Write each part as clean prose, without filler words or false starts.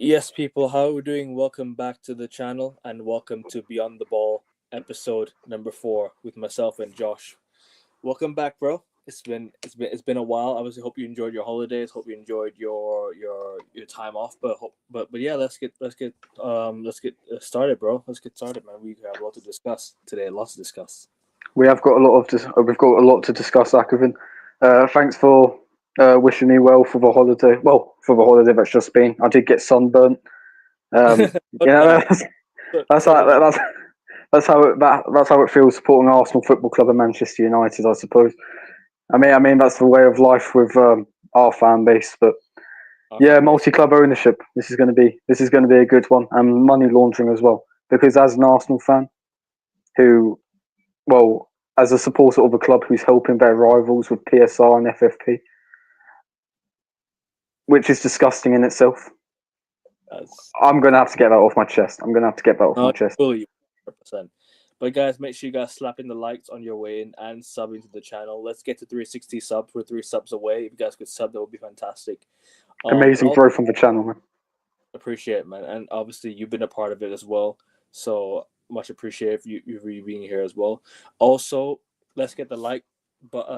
Yes, people, how are we doing? Welcome back to the channel and welcome to Beyond the Ball episode number 4 with myself and Josh. Welcome back, bro. It's been a while. Obviously, hope you enjoyed your holidays. Hope you enjoyed your time off. But yeah, let's get started, bro. Let's get started, man. We have a lot to discuss today. Lots to discuss. We have got we've got a lot to discuss, Akovin. Thanks for wishing me well for the holiday. Well, for the holiday that's just been. I did get sunburnt. But that, That's so how did I. that's how it feels supporting Arsenal Football Club and Manchester United, I suppose. I mean that's the way of life with our fan base. But Our yeah, fan base. multi-club ownership. This is going to be a good one, and money laundering as well. Because as an Arsenal fan, who well, as a supporter of a club who's helping their rivals with PSR and FFP, which is disgusting in itself. That's I'm going to have to get that off my chest. I'm going to have to get that off my not chest. fully 100%. But guys, make sure you guys slapping the likes on your way in and subbing to the channel. Let's get to 360 subs. We're 3 subs away. If you guys could sub, that would be fantastic. And Amazing also growth on the channel, man. appreciate it, man. And obviously you've been a part of it as well. So much appreciate you being here as well. Also, let's get the like, but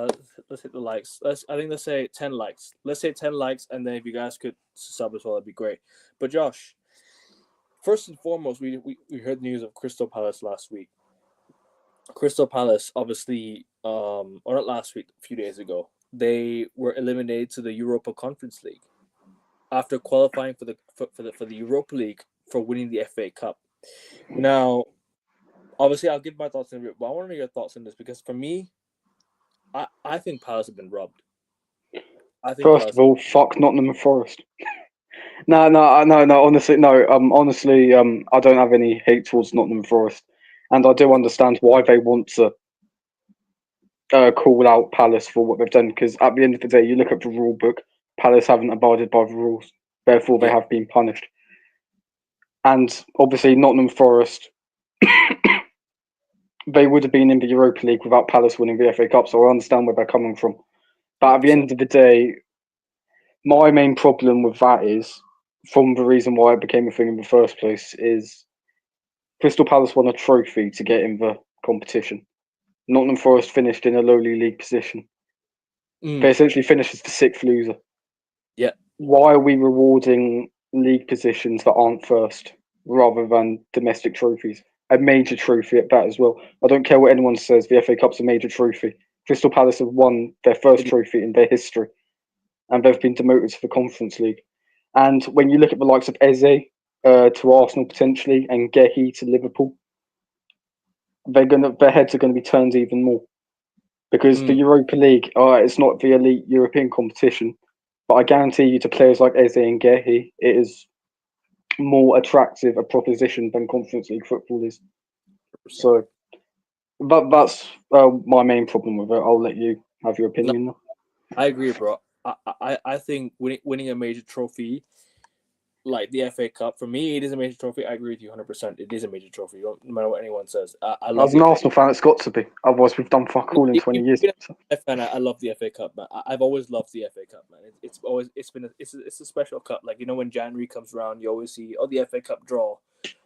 let's hit the likes. Let's say 10 likes. Let's say 10 likes, and then if you guys could sub as well, that'd be great. But Josh, first and foremost, we heard news of Crystal Palace last week. Crystal Palace, obviously, or not last week, a few days ago, they were eliminated to the Europa Conference League after qualifying for the Europa League for winning the FA Cup. Now, obviously, I'll give my thoughts in a bit, but I want to know your thoughts on this because for me, I think Palace have been robbed. I think First of Palace. all, fuck Nottingham Forest. No. Honestly, I don't have any hate towards Nottingham Forest, and I do understand why they want to call out Palace for what they've done. Because at the end of the day, you look at the rule book, Palace haven't abided by the rules, therefore they Yeah, have been punished. And obviously, Nottingham Forest, they would have been in the Europa League without Palace winning the FA Cup. So I understand where they're coming from. But at the 100%. end of the day, my main problem with that is, from the reason why it became a thing in the first place, is Crystal Palace won a trophy to get in the competition. Nottingham Forest finished in a lowly league position. They Mm, essentially finished as the sixth loser. yeah, Why are we rewarding league positions that aren't first rather than domestic trophies? A major trophy at that as well. I don't care what anyone says, the FA Cup's a major trophy. Crystal Palace have won their first it is. trophy in their history, and they've been demoted to the Conference League. And when you look at the likes of Eze to Arsenal potentially and Gehi to Liverpool, their heads are gonna be turned even more because the Mm, Europa League, it's not the elite European competition, but I guarantee you to players like Eze and Gehi, it is more attractive a proposition than Conference League football is. 100%. So that's my main problem with it. I'll let you have your No, opinion. I agree, bro. I think winning a major trophy like the FA Cup, for me, it is a major trophy. I agree with you 100%. It is a major trophy, no matter what anyone says. I love As the an FA. Arsenal fan, it's got to be. Otherwise, we've done fuck all in 20 years. Even as a fan, I love the FA Cup, man. I've always loved the FA Cup, man. It's always it's a special cup. Like when January comes around, you always see the FA Cup draw,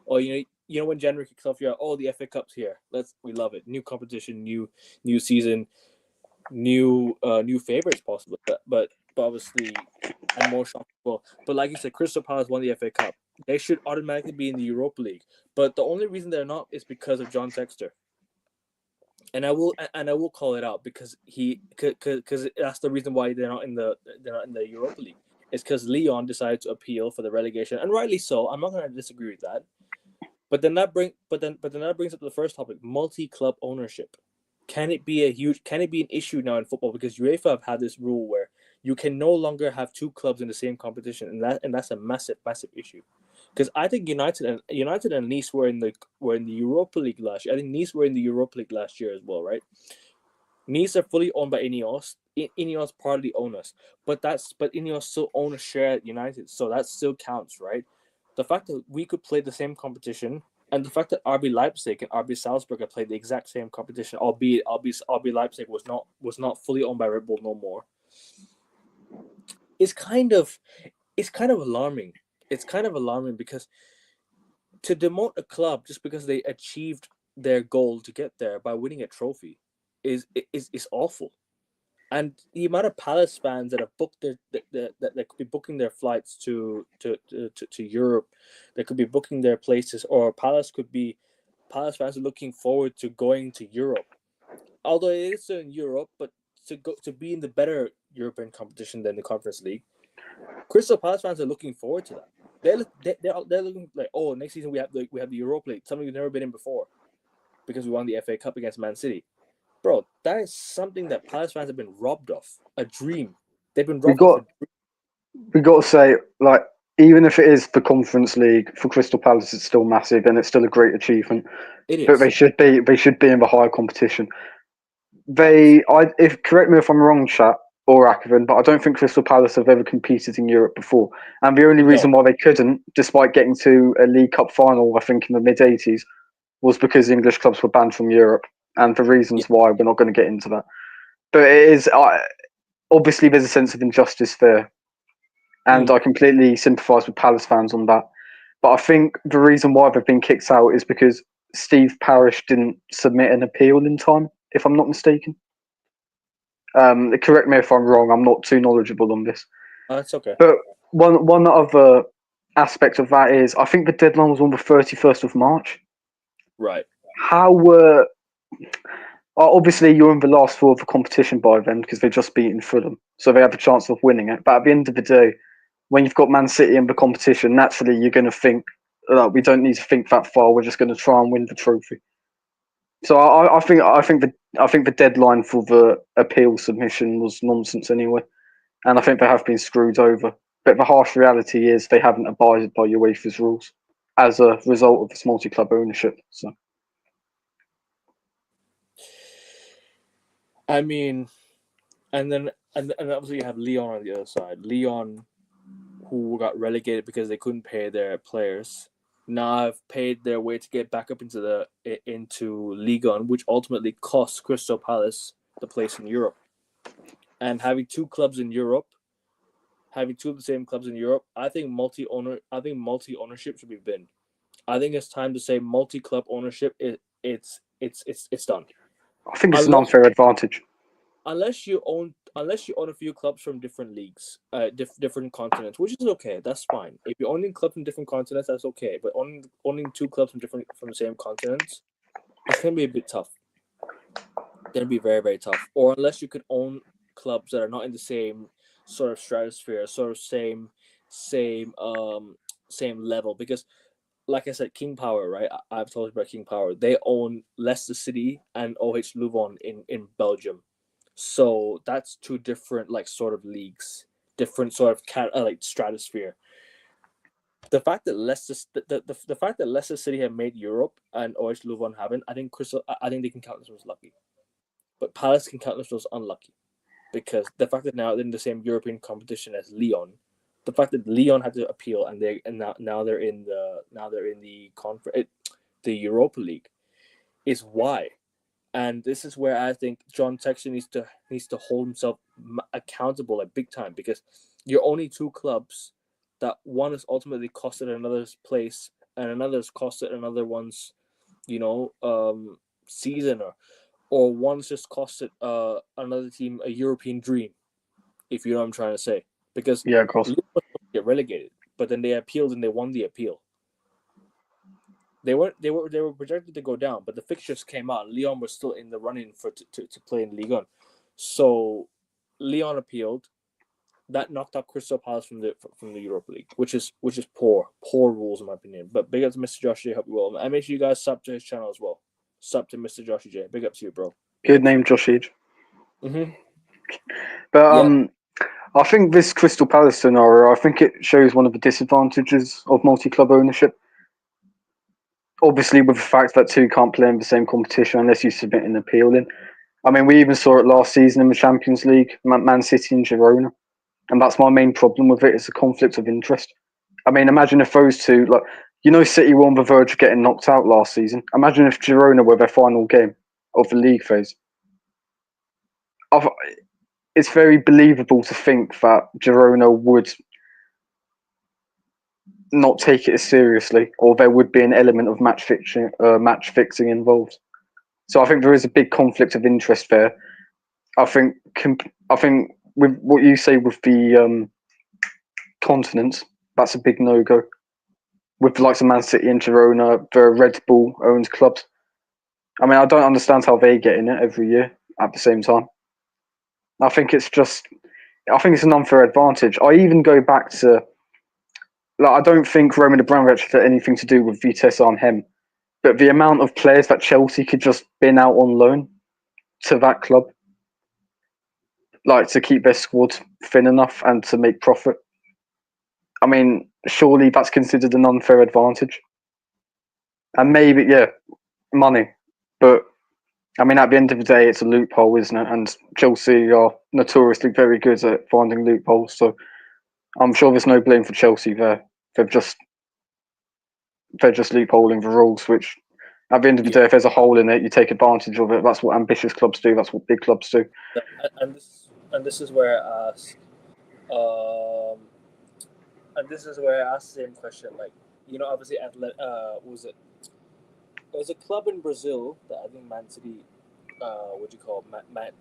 or when January kicks off, you're like, the FA Cup's here. We love it. New competition, new season, new favorites possibly, but obviously and more shocking. But like you said, Crystal Palace won the FA Cup. They should automatically be in the Europa League. But the only reason they're not is because of John Textor. And I will call it out because because that's the reason why they're not in the Europa League. It's because Leon decided to appeal for the relegation, and rightly so. I'm not going to disagree with that. But then that brings up the first topic: multi-club ownership. Can it be an issue now in football because UEFA have had this rule where you can no longer have two clubs in the same competition, and that's a massive issue. Because I think United and Nice were in the Europa League last year. I think Nice were in the Europa League last year as well, right? Nice are fully owned by Ineos. Ineos partly own us, but Ineos still own a share at United, so that still counts, right? The fact that we could play the same competition, and the fact that RB Leipzig and RB Salzburg have played the exact same competition, albeit RB Leipzig was not fully owned by Red Bull no more, is kind of it's kind of alarming. it's kind of alarming because to demote a club just because they achieved their goal to get there by winning a trophy is awful. And the amount of Palace fans that have booked that could be booking their flights to Europe, that could be booking their places, or Palace fans are looking forward to going to Europe. Although it is still in Europe, but to be in the better European competition than the Conference League, Crystal Palace fans are looking forward to that. They're looking like, oh, next season we have the Europa League, something we've never been in before, because we won the FA Cup against Man City. Bro, that is something that Palace fans have been robbed of. A dream. They've been We robbed of a got dream. we got to say, like, even if it is the Conference League for Crystal Palace, it's still massive and it's still a great achievement. It But is. they should be in the higher competition. If correct me if I'm wrong, chat or Akavan, but I don't think Crystal Palace have ever competed in Europe before. And the only No. reason why they couldn't, despite getting to a League Cup final, I think in the mid '80s, was because English clubs were banned from Europe. And for Yeah. reasons why we're not going to get into that. But it is obviously there's a sense of injustice there, and Mm. I completely sympathise with Palace fans on that. But I think the reason why they've been kicked out is because Steve Parish didn't submit an appeal in time, if I'm not mistaken. Correct me if I'm wrong. I'm not too knowledgeable on this. That's okay. But one other aspect of that is I think the deadline was on the 31st of March. Right. How were obviously you're in the last four of the competition by then because they just beaten Fulham, so they have a chance of winning it. But at the end of the day, when you've got Man City in the competition, naturally you're going to think we don't need to think that far. We're just going to try and win the trophy. So I think the deadline for the appeal submission was nonsense anyway, and I think they have been screwed over. But the harsh reality is they haven't abided by UEFA's rules as a result of this multi-club ownership. So I mean, and obviously you have Leon on the other side. Leon, who got relegated because they couldn't pay their players, now have paid their way to get back up into Ligue 1, which ultimately cost Crystal Palace the place in Europe. And having two clubs in Europe, having two of the same clubs in Europe, I think multi ownership should be bin. I think it's time to say multi club ownership. It's done. I think it's an Unless unfair advantage. unless you own a few clubs from different leagues, different continents, which is okay. That's fine. If you're owning clubs from different continents, that's okay. But owning two clubs from the same continents, it's gonna be a bit tough. Gonna be very very tough. Or unless you could own clubs that are not in the same sort of stratosphere, sort of same level. Because like I said, King Power, right? I've told you about King Power. They own Leicester City and OH Leuven in Belgium. So that's two different like sort of leagues, different sort of like stratosphere. The fact that the fact that Leicester City have made Europe and OH Leuven haven't, I think they can count themselves lucky. But Palace can count themselves unlucky because the fact that now they're in the same European competition as Lyon, the fact that Lyon had to appeal and now they're in the the Europa League is why. And this is where I think John Textor needs to hold himself accountable at big time because you're only two clubs that one has ultimately costed another's place and another's costed another one's season or one's just costed another team a European dream, if you know what I'm trying to say. Because Yeah, of course. Lyon was supposed to get relegated, but then they appealed and they won the appeal. They were projected to go down, but the fixtures came out. Lyon was still in the running to play in Ligue 1. So Lyon appealed. That knocked out Crystal Palace from the Europa League, which is poor rules in my opinion. But big up to Mr. Josh J. Hope you well, and make sure you guys sub to his channel as well. Sub to Mr. Josh J. Big up to you, bro. Big Good up to name, you. Josh Age. Mm-hmm. But Yeah. I think this Crystal Palace scenario, I think it shows one of the disadvantages of multi-club ownership. Obviously, with the fact that two can't play in the same competition unless you submit an appeal in. I mean, we even saw it last season in the Champions League, Man City and Girona, and that's my main problem with it. It's a conflict of interest. I mean, imagine if those two, like, City were on the verge of getting knocked out last season. Imagine if Girona were their final game of the league phase. I've, it's very believable to think that Girona would not take it as seriously, or there would be an element of match fixing involved. So I think there is a big conflict of interest there. I think I think with what you say with the continents, that's a big no go. With the likes of Man City and Girona, the Red Bull owned clubs. I mean, I don't understand how they get in it every year at the same time. I think it's just, I think it's an unfair advantage. I even go back to, like, I don't think Roman Abramovich had anything to do with Vitesse Arnhem, but the amount of players that Chelsea could just bin out on loan to that club, like to keep their squad thin enough and to make profit. I mean, surely that's considered an unfair advantage. And maybe, yeah, money. But I mean, at the end of the day, it's a loophole, isn't it? And Chelsea are notoriously very good at finding loopholes. So I'm sure there's no blame for Chelsea there. They're just loopholing the rules, which at the end of the Yeah, day, if there's a hole in it, you take advantage of it. That's what ambitious clubs do. That's what big clubs do. and this is where I ask, um, and this is where I ask the same question. Like, obviously, was it? There was a club in Brazil that I think Man City, what do you call it?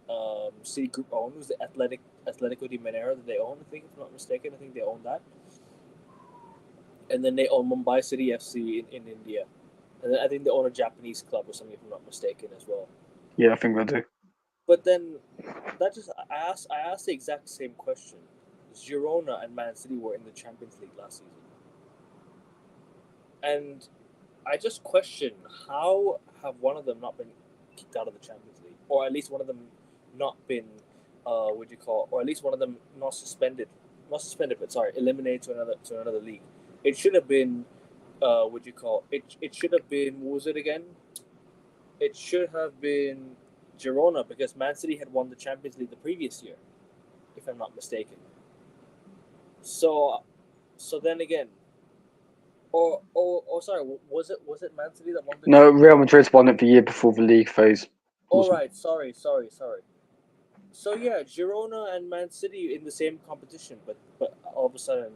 City Group owned, was the Atletico de Mineiro that they own. I think, if I'm not mistaken, I think they own that. And then they own Mumbai City FC in India, and then I think they own a Japanese club or something, if I'm not mistaken, as well. Yeah, I think they do. But then I asked the exact same question. Girona and Man City were in the Champions League last season, and I just question, how have one of them not been kicked out of the Champions League, or at least one of them not been, what do you call, or at least one of them but sorry, eliminated to another league. It should have been, what do you call it? It should have been, what was it again? It should have been Girona, because Man City had won the Champions League the previous year, if I'm not mistaken. So then again, or sorry, was it Man City that won the No, Champions Real League? Madrid won it the year before the league phase. All right, sorry. So yeah, Girona and Man City in the same competition, but all of a sudden,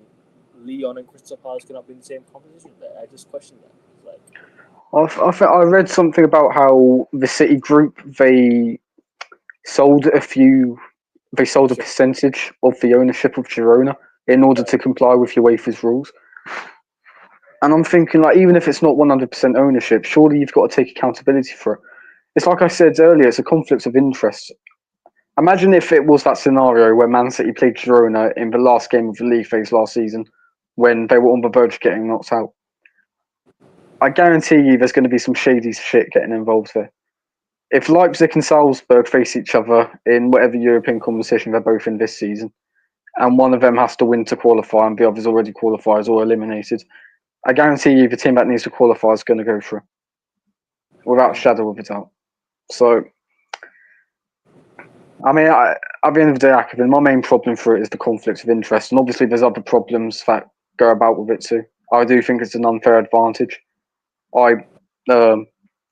Lyon and Crystal Palace cannot be in the same competition. I just question that. It's like, I read something about how the City Group sold a few. They sold a sure, percentage of the ownership of Girona in order right, to comply with UEFA's rules. And I'm thinking, like, even if it's not 100% ownership, surely you've got to take accountability for it. It's like I said earlier, it's a conflict of interest. Imagine if it was that scenario where Man City played Girona in the last game of the league phase last season, when they were on the verge of getting knocked out. I guarantee you there's going to be some shady shit getting involved there. If Leipzig and Salzburg face each other in whatever European competition they're both in this season, and one of them has to win to qualify and the other's already qualifies or eliminated, I guarantee you the team that needs to qualify is going to go through without a shadow of a doubt. So, I mean, at the end of the day, Akavin, my main problem for it is the conflict of interest, and obviously there's other problems that go about with it too. I do think it's an unfair advantage. I um,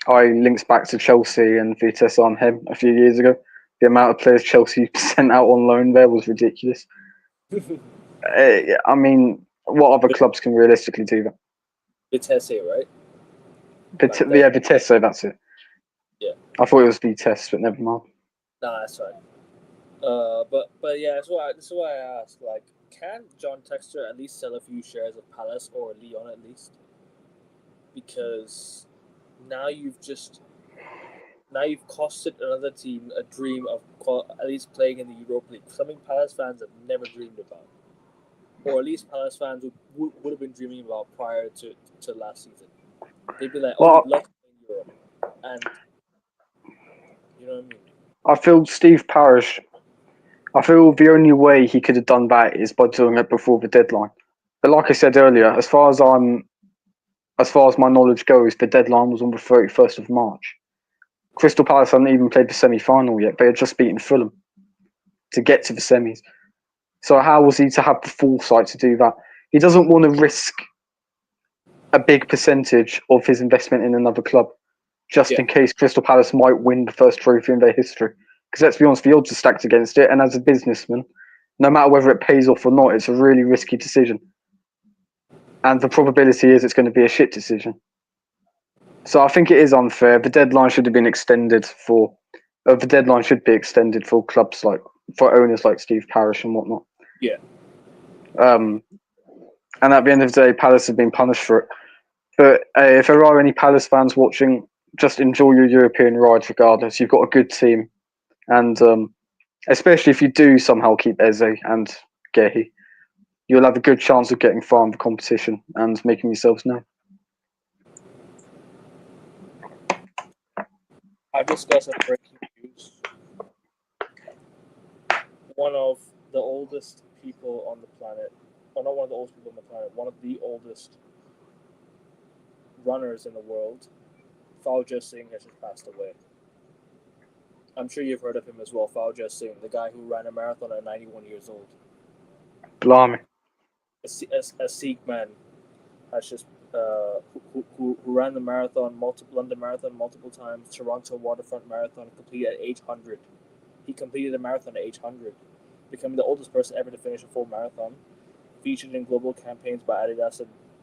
I linked back to Chelsea and Vitesse Arnhem a few years ago. The amount of players Chelsea sent out on loan there was ridiculous. I mean, what other clubs can realistically do that? Vitesse, right? Back then, Yeah, Vitesse, that's it. yeah. I thought it was Vitesse, but never mind. Nah, that's right. But yeah, that's why I asked. Like, can John Textor at least sell a few shares of Palace or Lyon at least? Because now you've just now you've costed another team a dream of at least playing in the Europa League. Something Palace fans have never dreamed about, or at least Palace fans would have been dreaming about prior to last season. They'd be like, "Oh, we'd Well, love to play in Europe," and you know what I mean. I feel Steve Parish. I feel the only way he could have done that is by doing it before the deadline. But like I said earlier, as far as my knowledge goes, the deadline was on the 31st of March. Crystal Palace hadn't even played the semi-final yet. They had just beaten Fulham to get to the semis. So how was he to have the foresight to do that? He doesn't want to risk a big percentage of his investment in another club just Yeah, in case Crystal Palace might win the first trophy in their history. Because let's be honest, the odds are stacked against it. And as a businessman, no matter whether it pays off or not, it's a really risky decision. and the probability is it's going to be a shit decision. So I think it is unfair. The deadline should have been extended for. The deadline should be extended for clubs like for owners like Steve Parish and whatnot. Yeah. Um, and at the end of the day, Palace have been punished for it. But if there are any Palace fans watching, just enjoy your European ride regardless. You've got a good team, and especially if you do somehow keep Eze and Gehi, you'll have a good chance of getting far in the competition and making yourselves known. I've just got some breaking news. One of the oldest people on the planet, or not one of the oldest people on the planet, one of the oldest runners in the world, Fauja Singh, has just passed away. I'm sure you've heard of him as well, Fauja Singh, the guy who ran a marathon at 91 years old. Blimey. A Sikh man has just who ran the marathon, London Marathon multiple times, Toronto Waterfront Marathon, completed at age 100. He completed a marathon at age 100, becoming the oldest person ever to finish a full marathon. Featured in global campaigns by Adidas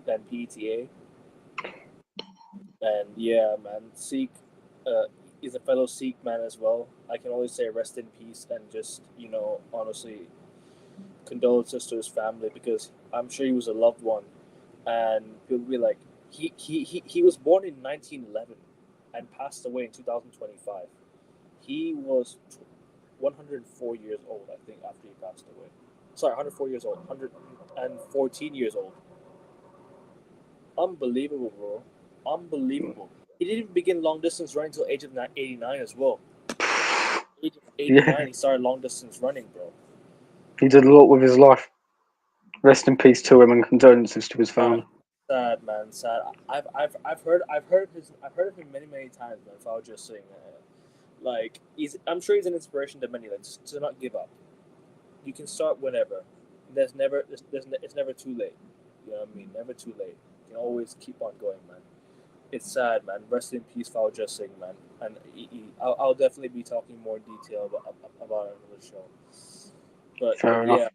and PETA. And yeah, man, Sikh is a fellow Sikh man as well. I can only say rest in peace and just, honestly, condolences to his family because I'm sure he was a loved one. And people be like, he was born in 1911 and passed away in 2025. He was 104 years old, I think, after he passed away. Sorry, 104 years old, 114 years old. Unbelievable, bro. Unbelievable. He didn't even begin long distance running until age of 89 as well. Age of 89, Yeah, he started long distance running, bro. he did a lot with his life. Rest in peace to him and condolences to his Sad, family. sad, man, sad. I've heard of him many times, man. If I was just saying, like I'm sure he's an inspiration to many. Like, just to not give up. You can start whenever. It's never too late. You know what I mean? Never too late. You can always keep on going, man. It's sad, man. Rest in peace, Fauja Singh, man. And I'll definitely be talking more detail about it on the show. But Fair enough. yeah,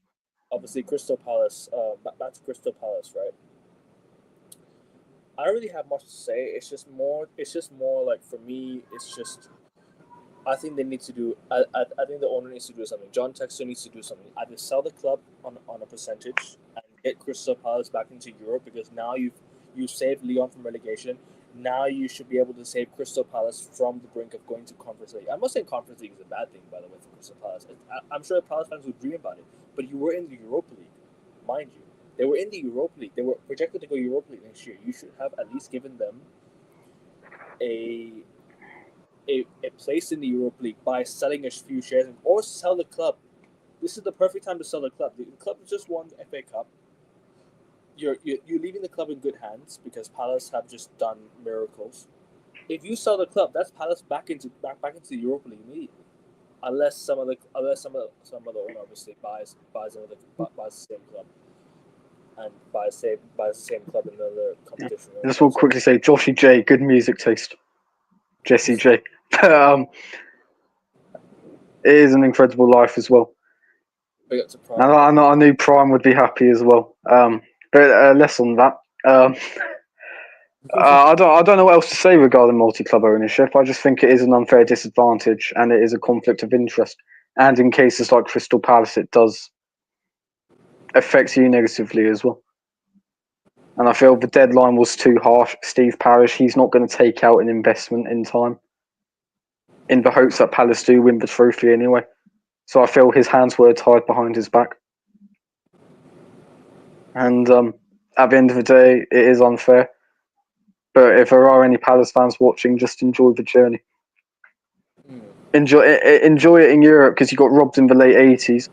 obviously Crystal Palace. Back to Crystal Palace, right? I don't really have much to say. It's just more. It's just more like for me. It's just. I think they need to do. I think the owner needs to do something. John Textor needs to do something. Either sell the club on a percentage and get Crystal Palace back into Europe because now you saved Lyon from relegation. Now you should be able to save Crystal Palace from the brink of going to Conference League. I'm not saying Conference League is a bad thing, by the way, for Crystal Palace. I'm sure Palace fans would dream about it, but you were in the Europa League, mind you. They were in the Europa League. They were projected to go Europa League next year. You should have at least given them a a place in the Europa League by selling a few shares or sell the club. This is the perfect time to sell the club. The club just won the FA Cup. You're leaving the club in good hands because Palace have just done miracles. If you sell the club, that's Palace back into the Europa League immediately. Some other owner obviously buys the same club and buys the same club in another Yeah. competition. I just want to quickly say, Joshy J, good music taste. Jesse J. It is an incredible life as well. Big up to Prime. And I knew Prime would be happy as well. But less on that. I don't know what else to say regarding multi-club ownership. I just think it is an unfair disadvantage and it is a conflict of interest. And in cases like Crystal Palace, it does affect you negatively as well. And I feel the deadline was too harsh. Steve Parish, he's not going to take out an investment in time in the hopes that Palace do win the trophy anyway. So I feel his hands were tied behind his back. And at the end of the day, it is unfair. But if there are any Palace fans watching, just enjoy the journey. Enjoy it in Europe because you got robbed in the late 80s.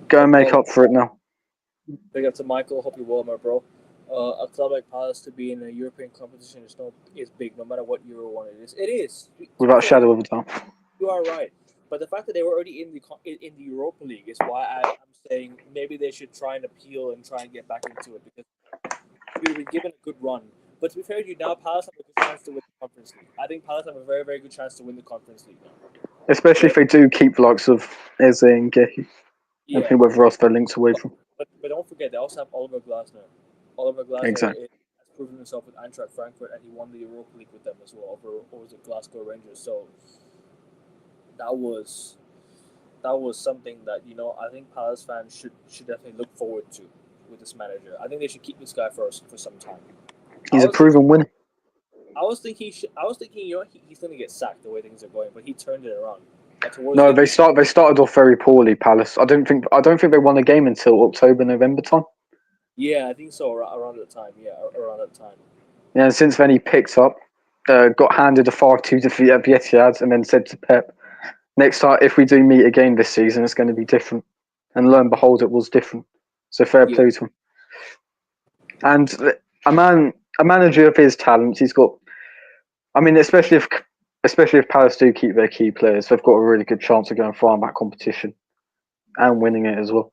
Go and make up for it now. Big up to Michael. Hope you're well, my bro. A club like Palace to be in a European competition is big, no matter what Euro one it is. It is. Without a shadow of a doubt. You are right, but the fact that they were already in the Europa League is why I'm saying maybe they should try and appeal and try and get back into it because we've been given a good run. But to be fair to you, now Palace have a good chance to win the Conference League. I think Palace have a very good chance to win the Conference League now. Especially if they do keep the likes of Eze and Gehi. Yeah, And whoever else they're linked away from. but don't forget they also have Oliver Glasner. Oliver Glasner Exactly. has proven himself with Eintracht Frankfurt, and he won the Europa League with them as well over the Glasgow Rangers. So that was that was something that I think Palace fans should definitely look forward to with this manager. I think they should keep this guy for some time. I He's a was thinking proven winner. I was thinking he's going to get sacked the way things are going, but he turned it around. And towards No, the end, they started off very poorly. Palace. I don't think they won a game until October, November time. yeah, I think so around that time. Yeah, around that time. Yeah, and since then he picked up, got handed a 5-2 defeat at the Etihad, and then said to Pep, "Next time, if we do meet again this season, it's going to be different." And lo and behold, it was different. So fair Yeah, play to him. And a manager of his talents, he's got. I mean, especially if Palace do keep their key players, they've got a really good chance of going far in that competition and winning it as well.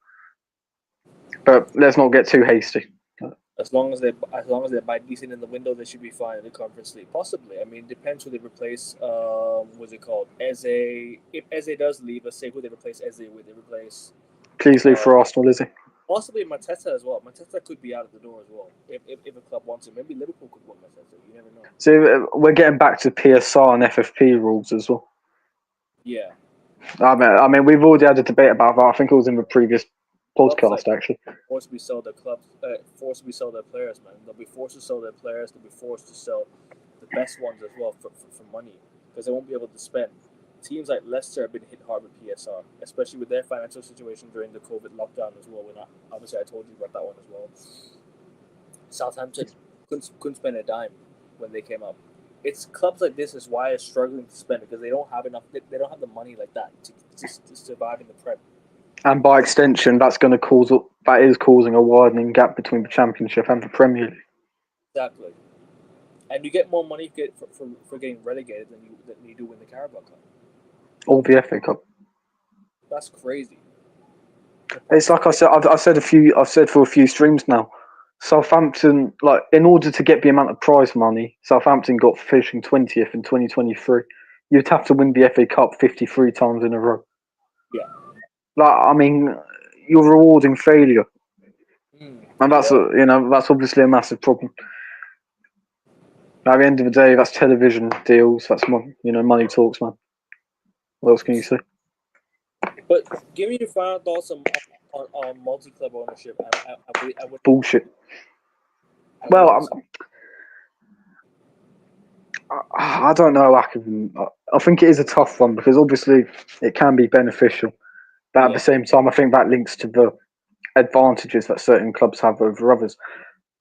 But let's not get too hasty. as long as they buy decent in the window, they should be fine in the Conference League. Possibly. I mean, depends who they replace. What's it called? If Eze does leave, let's say who they replace Eze with. They replace Please leave uh, for Arsenal, Lizzie. possibly Mateta as well. Mateta could be out of the door as well if a club wants him. Maybe Liverpool could want Mateta. You never know. So we're getting back to PSR and FFP rules as well. Yeah, I mean, we've already had a debate about that. I think it was in the previous clubs like podcast, actually. forced to be sell their players, man. They'll be forced to sell their players. They'll be forced to sell the best ones as well for money because they won't be able to spend. Teams like Leicester have been hit hard with PSR, especially with their financial situation during the COVID lockdown as well. Obviously I told you about that one as well. Southampton couldn't spend a dime when they came up. It's clubs like this is why they're struggling to spend because they don't have enough. They don't have the money like that to survive in the Prem. And by extension, that is causing a widening gap between the Championship and the Premier League. Exactly. And you get more money for getting relegated than you do win the Carabao Cup. Or the FA Cup. That's crazy. It's like I said. I've said for a few streams now. Southampton, like, in order to get the amount of prize money, Southampton got finishing 20th in 2023. You'd have to win the FA Cup 53 times in a row. Yeah. Like, I mean, you're rewarding failure, and You are. that's obviously a massive problem. At the end of the day, that's television deals. That's money talks, man. What else can you say? But give me your final thoughts on multi-club ownership. I would Bullshit. I Well, wouldn't. I don't know. I think it is a tough one because obviously it can be beneficial, but at the Yeah. same time, I think that links to the advantages that certain clubs have over others.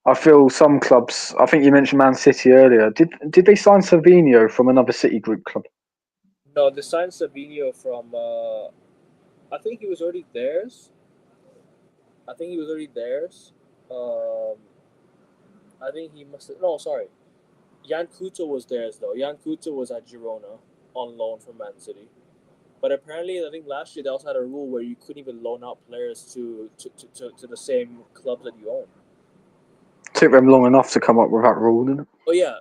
I feel some clubs. I think you mentioned Man City earlier. Did they sign Savinho from another City Group club? No, they signed Savinho from. I think he was already theirs. I think he was already theirs. Um, I think he must have. No, sorry. Jan Kuto was theirs though. Jan Kuto was at Girona on loan from Man City. But apparently, I think last year they also had a rule where you couldn't even loan out players to the same clubs that you own. Took them long enough to come up with that rule, didn't it? Oh yeah,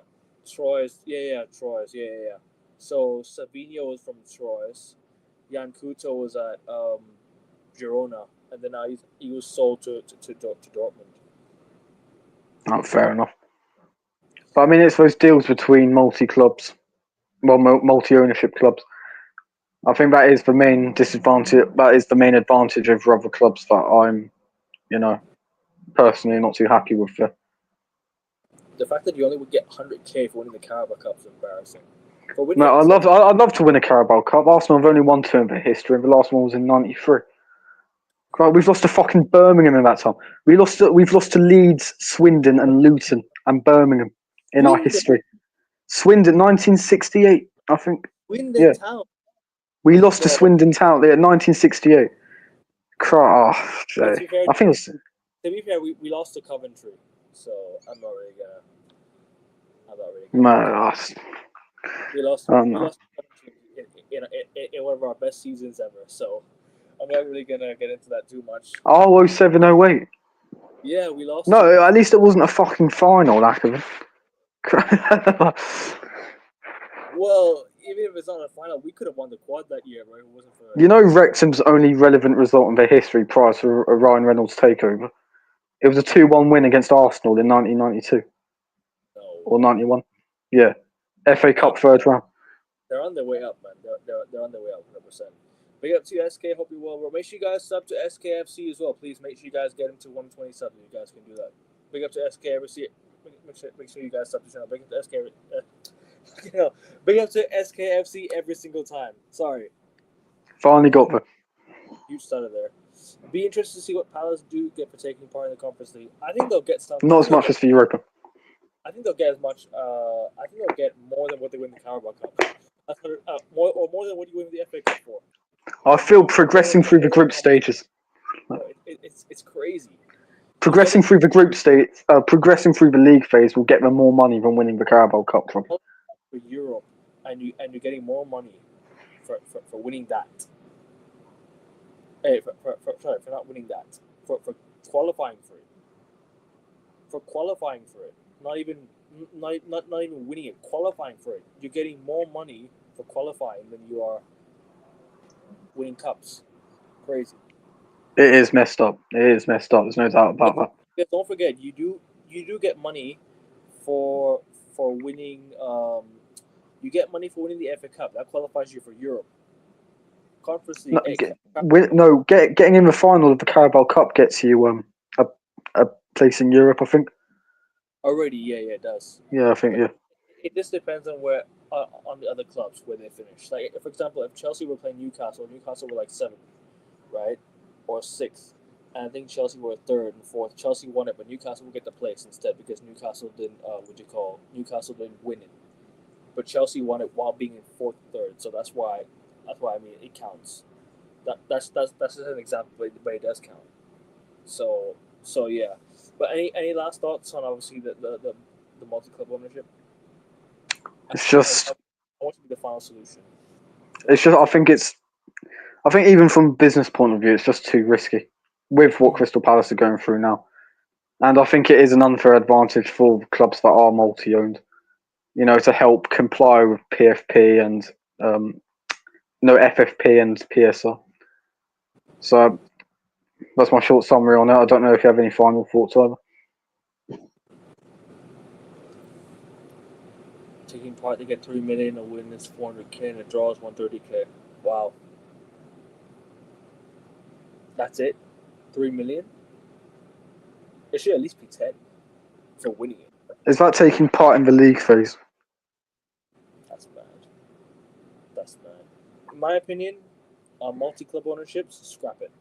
Troyes. Yeah, Troyes. Yeah. So Savinho was from Troyes. Jan Kuto was at Girona, and then now he was sold to Dortmund. Oh, fair enough. But I mean, it's those deals between multi clubs, well, multi ownership clubs. I think that is the main disadvantage. That is the main advantage over other clubs that I'm, you know, personally not too happy with. The fact that you only would get 100K for winning the Carabao Cup is embarrassing. For winning No, it, so I'd love to win a Carabao Cup. Arsenal have only won two in their history, and the last one was in '93. God, we've lost to fucking Birmingham in that time. We've lost to Leeds, Swindon, and Luton, and Birmingham in our Swindon, history. Swindon, 1968, I think. Swindon Yeah, Town. we Oh lost to god. Swindon Town there, 1968. But to be fair, I think it was. we lost to Coventry, so I'm not really gonna get. No, We lost I don't we know. lost to Coventry in one of our best seasons ever. So I'm not really gonna get into that too much. Oh, 07, 08. Yeah, we lost to. No, at least it wasn't a fucking final, lack of. Well, even if it's not a final, we could have won the quad that year, right? It wasn't for. You know, Wrexham's only relevant result in their history prior to a Ryan Reynolds takeover. It was a 2-1 win against Arsenal in 1992 No or way. 91. Yeah, FA They're, Cup third round. they're on their way up, man. They're on their way up 100%. Big up to you, SK. Hope you well, bro. Make sure you guys sub to SKFC as well. Please make sure you guys get him to 120 subs. You guys can do that. Big up to SKFC. Make sure you guys sub to the channel. Big up to SK. Big up to SKFC every single time. Sorry, Finally got there. huge stutter there. Be interested to see what Palace do get for taking part in the Conference League. I think they'll get some. Not as much as for Europa. I think they'll get as much. I think they'll get more than what they win the Carabao Cup. More than what you win the FA Cup for. I feel progressing through the group stages. It's crazy. Progressing through the group stage, progressing through the league phase will get them more money than winning the Carabao Cup from. For Europe, and you're getting more money for winning that. Hey, for not winning that. For qualifying for it. For qualifying for it. Not even winning it. Qualifying for it. You're getting more money for qualifying than you are winning cups. Crazy. It is messed up. It is messed up. There's no doubt about that. Because don't forget, you do get money for winning. You get money for winning the FA Cup. That qualifies you for Europe. Conference League. Getting in the final of the Carabao Cup gets you a place in Europe, I think. Already, yeah, it does. Yeah, I think, yeah. It just depends on where on the other clubs where they finish. Like, for example, if Chelsea were playing Newcastle were like 7th, right, or 6th, and I think Chelsea were 3rd and 4th. Chelsea won it, but Newcastle will get the place instead because Newcastle didn't. Newcastle didn't win it, but Chelsea won it while being in 4th, 3rd. So that's why I mean it counts. That's just an example, but it does count. So yeah. But any last thoughts on obviously the multi club ownership? It's just. I want to be the final solution. It's just. I think even from a business point of view, it's just too risky with what Crystal Palace are going through now, and I think it is an unfair advantage for clubs that are multi-owned. To help comply with PFP and FFP and PSR. So that's my short summary on it. I don't know if you have any final thoughts either. Taking part, they get 3 million. A win is 400K, and a draw is 130K. Wow, that's it. 3 million. It should at least be 10 for winning it. Is that taking part in the league phase? That's bad. In my opinion, multi-club ownerships, scrap it.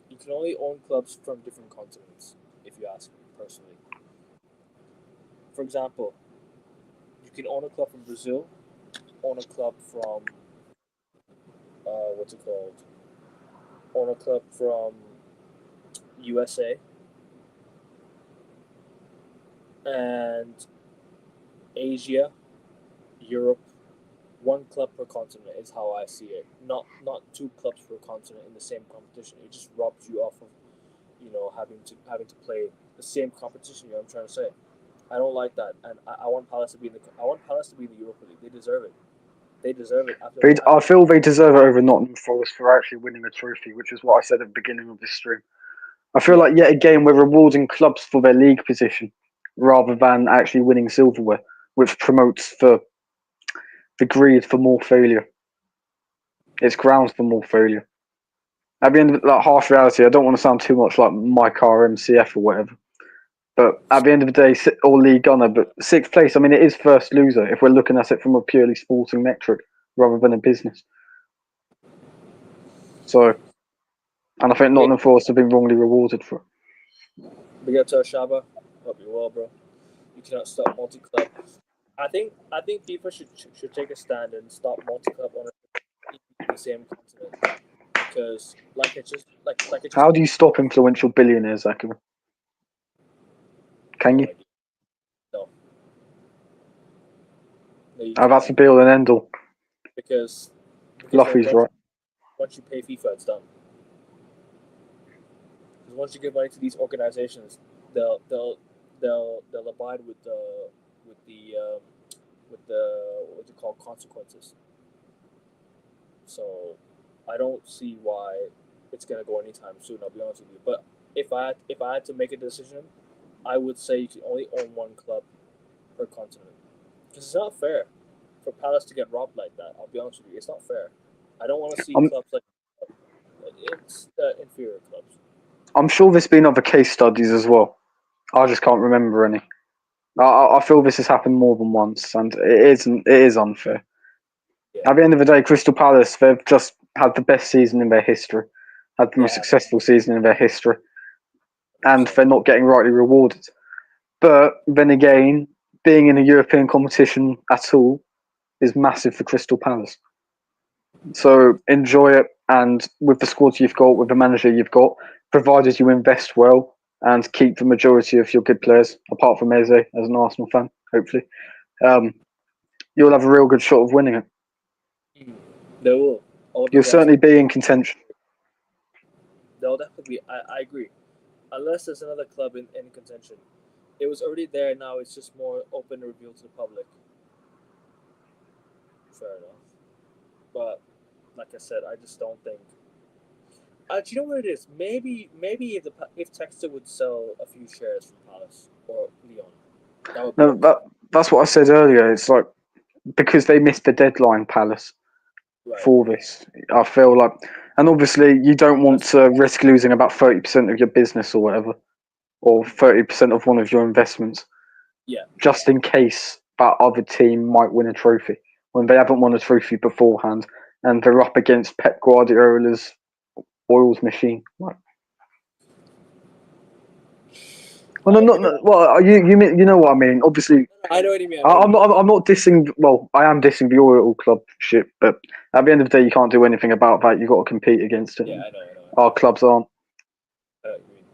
You can only own clubs from different continents, if you ask me personally. For example, you can own a club from Brazil, own a club from what's it called? Own a club from USA and Asia, Europe. One club per continent is how I see it. Not 2 clubs per continent in the same competition. It just robs you off of having to play the same competition. You know what I'm trying to say? I don't like that, and I want Palace to be in the Europa League. They deserve it. They deserve it. I feel they deserve it over Nottingham Forest for actually winning a trophy, which is what I said at the beginning of this stream. I feel like yet again we're rewarding clubs for their league position rather than actually winning silverware, which promotes the greed for more failure. It's grounds for more failure. At the end of harsh reality, I don't want to sound too much like Mike RMCF or whatever. But at the end of the day, or League Gunner, but 6th place, I mean, it is first loser if we're looking at it from a purely sporting metric rather than a business. So, and I think Nottingham Forest have been wrongly rewarded for it. Big up to Shaba. Hope you're well, bro. You cannot stop multi-club. I think FIFA should take a stand and stop multi-club on the same continent because How do you stop influential billionaires, Akira? Can you? No. That's the be all and end all. Because Luffy's right. Once you pay FIFA, it's done. Because once you give money to these organizations, they'll abide with the what's it called, consequences. So I don't see why it's gonna go anytime soon. I'll be honest with you, but if I had to make a decision, I would say you can only own one club per continent because it's not fair for Palace to get robbed like that. I'll be honest with you, it's not fair. I don't want to see I'm clubs like it's inferior clubs. I'm sure there's been other case studies as well. I just can't remember any. I feel this has happened more than once, and it is unfair. Yeah, At the end of the day, Crystal Palace, they've just had the best season in their history, had the they most have successful season in their history, and 100%. they're not getting rightly rewarded. But then again, being in a European competition at all is massive for Crystal Palace. So enjoy it, and with the squad you've got, with the manager you've got, provided you invest well and keep the majority of your good players, apart from Eze as an Arsenal fan, hopefully, um, you'll have a real good shot of winning it. Mm. They will. All the You'll best. certainly be in contention. They'll definitely be. I agree. Unless there's another club in contention. It was already there. Now it's just more open reveal to the public. Fair enough. But like I said, I just don't think. Do you know what it is? Maybe if Texter would sell a few shares from Palace or Leon, that would be No, okay. that's what I said earlier. It's like because they missed the deadline, Palace, Right. for this. I feel like, and obviously you don't want That's to risk losing about 30% of your business or whatever, or mm, 30% of one of your investments, yeah. just in case that other team might win a trophy when they haven't won a trophy beforehand and they're up against Pep Guardiola's oils machine. Like, well, no, I not, hear. not well. You know what I mean. Obviously, I know what you mean. I know what you I'm mean. not. I'm not dissing. Well, I am dissing the oil club shit, but at the end of the day, you can't do anything about that. You've got to compete against it. Yeah, I know. I know. I know. Our clubs aren't. I know what you mean.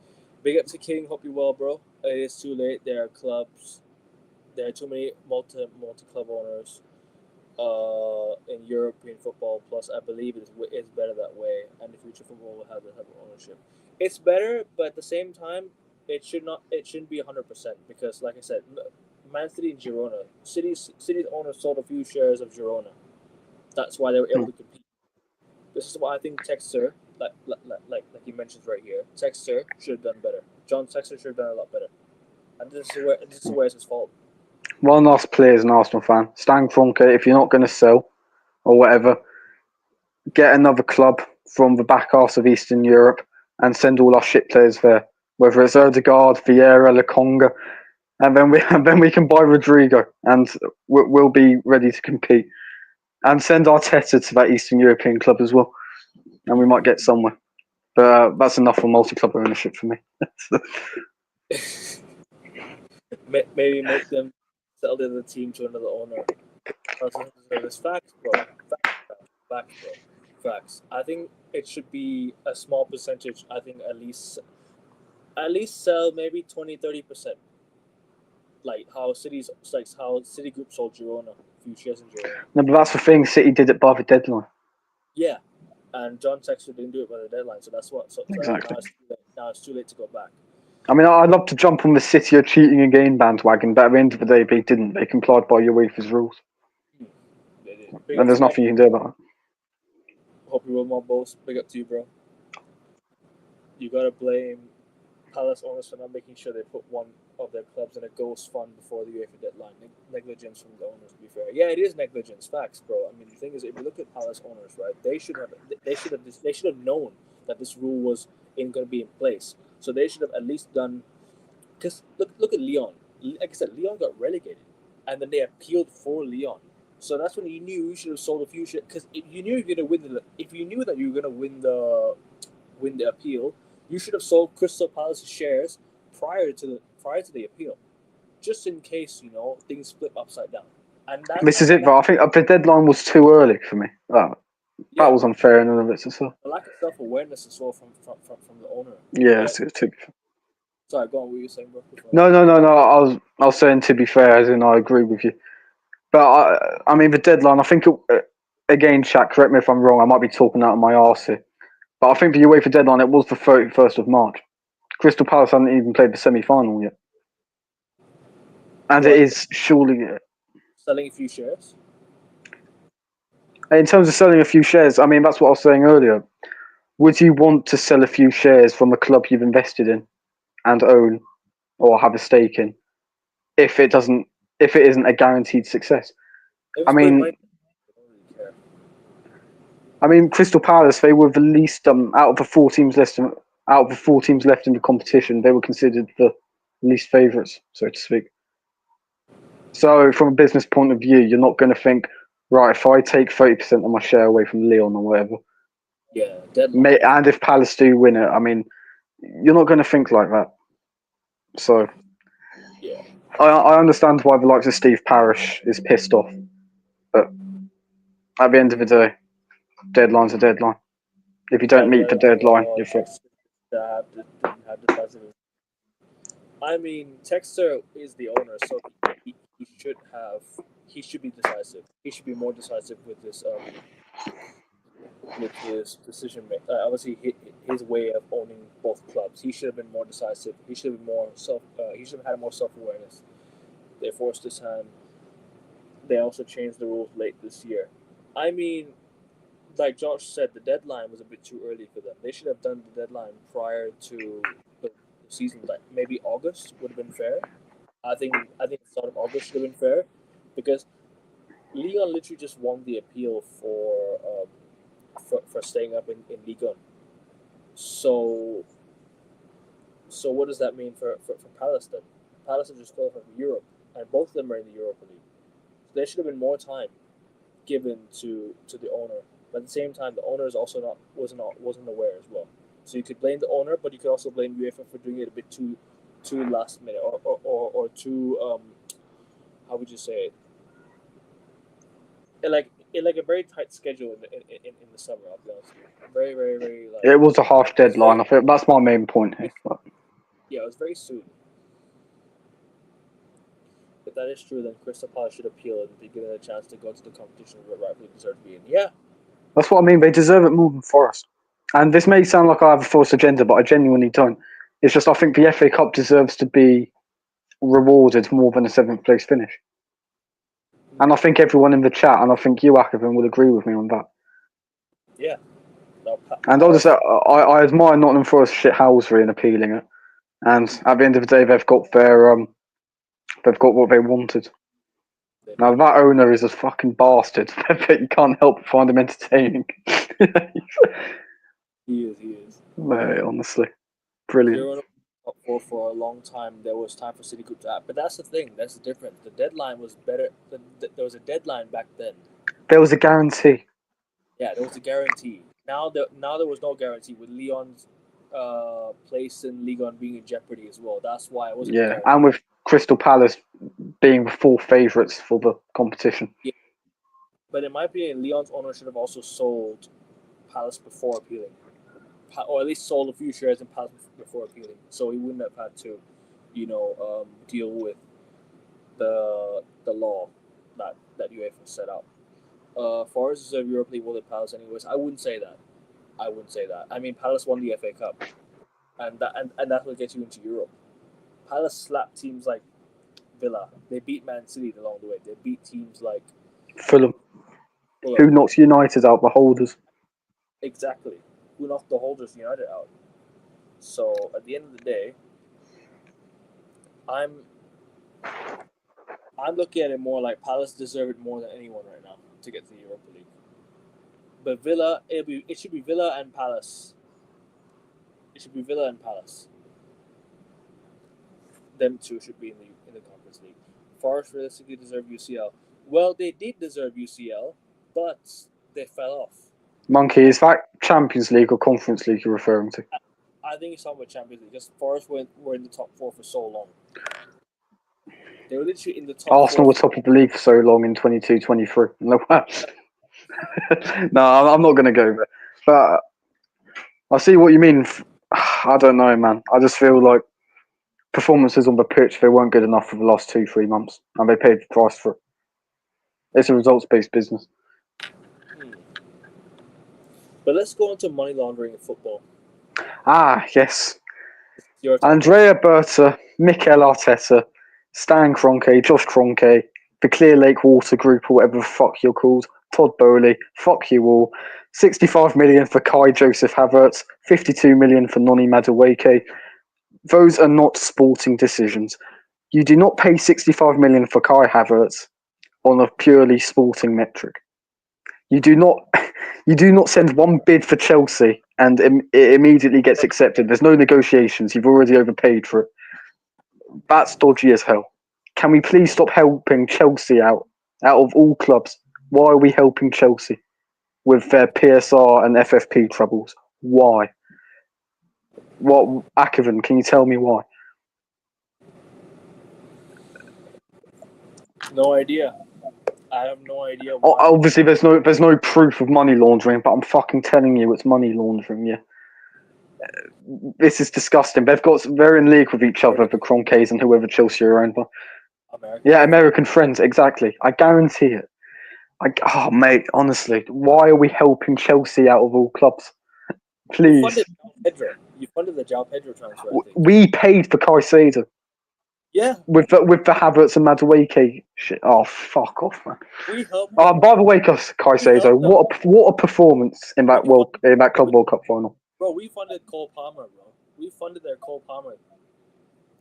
Big up to King. Hope you well, bro. It is too late. There are clubs. There are too many multi club owners in European football. Plus, I believe it's better that way, and the future football will have that type of ownership. It's better, but at the same time, it shouldn't be 100% because, like I said, Man City and Girona, City's owners sold a few shares of Girona. That's why they were able Hmm. to compete. This is why I think Texter, like he mentions right here, Texter should have done better. John Texter should have done a lot better, and this is where it's his fault. One last player is an Arsenal fan. Stan Kroenke, if you're not going to sell or whatever, get another club from the back half of Eastern Europe and send all our shit players there. Whether it's Erdegaard, Vieira, Laconga, and then we and then we can buy Rodrigo, and we'll be ready to compete. And send Arteta to that Eastern European club as well, and we might get somewhere. But that's enough for multi-club ownership for me. Maybe make them sell the other team to another owner. It's facts, bro. Facts, bro. Facts. I think it should be a small percentage. I think at least sell maybe 20-30%. Like how City Group sold Girona, a few shares in Girona. No, but that's the thing. City did it by the deadline. Yeah, and John Textor didn't do it by the deadline, so that's what. So Exactly. now it's too late to go back. I mean, I'd love to jump on the City are cheating again bandwagon, but at the end of the day, they didn't. They complied by UEFA's rules, Hmm. They did. Big up and to there's Mob. nothing you can do about Hope you will, Mob Boss. Big up to you, bro. You gotta blame Palace owners for not making sure they put one of their clubs in a ghost fund before the UEFA deadline. Negligence from the owners, to be fair. Yeah, it is negligence. Facts, bro. I mean, the thing is, if you look at Palace owners, right, they should have known that this rule was in going to be in place. So they should have at least done. Because look at Leon. Like I said, Leon got relegated, and then they appealed for Leon. So that's when you knew you should have sold a few shares. Because if you knew you're gonna win if you knew that you were gonna win the appeal, you should have sold Crystal Palace's shares prior to the appeal, just in case things flip upside down. And it. that This is and it, that though. I think the deadline was too early for me. That yeah, was unfair in and of itself. the lack of self awareness as well from the owner. Yeah, Yeah, it's too. sorry, go on. What were you saying, bro? Before No. I was saying to be fair, as in I agree with you. But I mean the deadline. I think again, Shaq. Correct me if I'm wrong. I might be talking out of my arse here. But I think the UEFA deadline it was the 31st of March. Crystal Palace hadn't even played the semi-final yet, and it what is surely selling a few shares? in terms of selling a few shares. I mean that's what I was saying earlier. would you want to sell a few shares from a club you've invested in and own or have a stake in if it doesn't, if it isn't a guaranteed success? If I it's quick money, mean, I don't really care. Crystal Palace, they were the least out of the four teams left in the competition, they were considered the least favourites, so to speak. So, from a business point of view, you're not going to think, right, if I take 30% of my share away from Leon or whatever, Yeah, deadline. and if Palace do win it, I mean, you're not going to think like that. So, Yeah, I understand why the likes of Steve Parish is pissed off, but at the end of the day, deadline's a deadline. If you don't by the meet the way, deadline, you're fucked. Texas didn't have decisive. I mean, Texter is the owner, so he should have. He should be decisive. He should be more decisive with his decision making. Obviously, his way of owning both clubs. He should have been more decisive. He should have been more self. He should have had more self awareness. They forced his hand. They also changed the rules late this year. I mean, like Josh said, the deadline was a bit too early for them. They should have done the deadline prior to the season. Like maybe August would have been fair. I think the start of August should have been fair, because Leon literally just won the appeal for staying up in Ligue 1. So what does that mean for Palace then? Palace are just qualified for Europe, and both of them are in the Europa League. So there should have been more time given to the owner. But at the same time, the owner is also wasn't aware as well. So you could blame the owner, but you could also blame UEFA for doing it a bit too last minute, or too how would you say it? Like a very tight schedule in the summer. I'll be honest with you. Very very very like It was a harsh it was very deadline. I think that's my main point here. yeah, it was very soon. If that is true, then Crystal Palace should appeal and be given a chance to go to the competition where rightfully deserve to be in. Yeah, That's what I mean. They deserve it more than Forest. And this may sound like I have a false agenda, but I genuinely don't. It's just I think the FA Cup deserves to be rewarded more than a seventh place finish. And I think everyone in the chat, and I think you, Akavan, will agree with me on that. yeah. No, And I'll just say, I admire Nottingham Forest shithousery in appealing it. And at the end of the day, they've got what they wanted. Now that owner is a fucking bastard, but you can't help but find him entertaining. he is. He is. Mate, honestly, brilliant. Zero top four for a long time. There was time for City Group to act, but that's the thing. That's the difference. The deadline was better. There was a deadline back then. There was a guarantee. Yeah, there was a guarantee. Now there was no guarantee with Leon's place in Ligue 1 being in jeopardy as well. That's why it wasn't a Yeah, guarantee. and with Crystal Palace being the full favourites for the competition. Yeah. But in my opinion, Leon's owner should have also sold Palace before appealing, or at least sold a few shares in Palace before appealing, so he wouldn't have had to, deal with the law that UEFA set out. Forest deserve Europa League more than Palace, anyways. I wouldn't say that. I mean, Palace won the FA Cup, and that's what gets you into Europe. Palace slapped teams like Villa. They beat Man City along the way. They beat teams like Fulham, who knocks United out, the holders. exactly, who knocked the holders United out. So at the end of the day, I'm looking at it more like Palace deserve it more than anyone right now to get to the Europa League. But Villa, it should be Villa and Palace. It should be Villa and Palace. Them two should be in the Conference League. Forest realistically deserve UCL. Well, they did deserve UCL, but they fell off. Monkey, is that Champions League or Conference League you're referring to? I think it's talking about Champions League because Forest were in the top four for so long. They were literally in the top Arsenal four. were top of the league for so long in 22-23. No, I'm not going to go there. But I see what you mean. I don't know, man. I just feel like performances on the pitch, they weren't good enough for the last 2-3 months. And they paid the price for it. It's a results-based business. But let's go into money laundering in football. Ah, yes. Your Andrea Berta, Mikel Arteta, Stan Kroenke, Josh Kroenke, the Clear Lake Water Group, or whatever the fuck you're called, Todd Bowley, fuck you all. 65 million for Kai Joseph Havertz, 52 million for Noni Madueke. Those are not sporting decisions. You do not pay 65 million for Kai Havertz on a purely sporting metric. You do not send one bid for Chelsea and it immediately gets accepted. There's no negotiations. You've already overpaid for it. That's dodgy as hell. Can we please stop helping Chelsea out of all clubs? Why are we helping Chelsea with their PSR and FFP troubles? Why? What, Akovan, can you tell me why? No idea. I have no idea why. Obviously, there's no proof of money laundering, but I'm fucking telling you, it's money laundering. Yeah, this is disgusting. They're in league with each other, the Cronkays and whoever Chelsea are owned by. American friends, exactly. I guarantee it. Oh, mate, honestly, why are we helping Chelsea out of all clubs? Please. You funded the João Pedro transfer. We paid for Caicedo. Yeah. With the Havertz and Madueke shit. Oh, fuck off, man. By the way, Caicedo, what a performance in that Club World Cup final. Bro, we funded Cole Palmer, bro. We funded their Cole Palmer.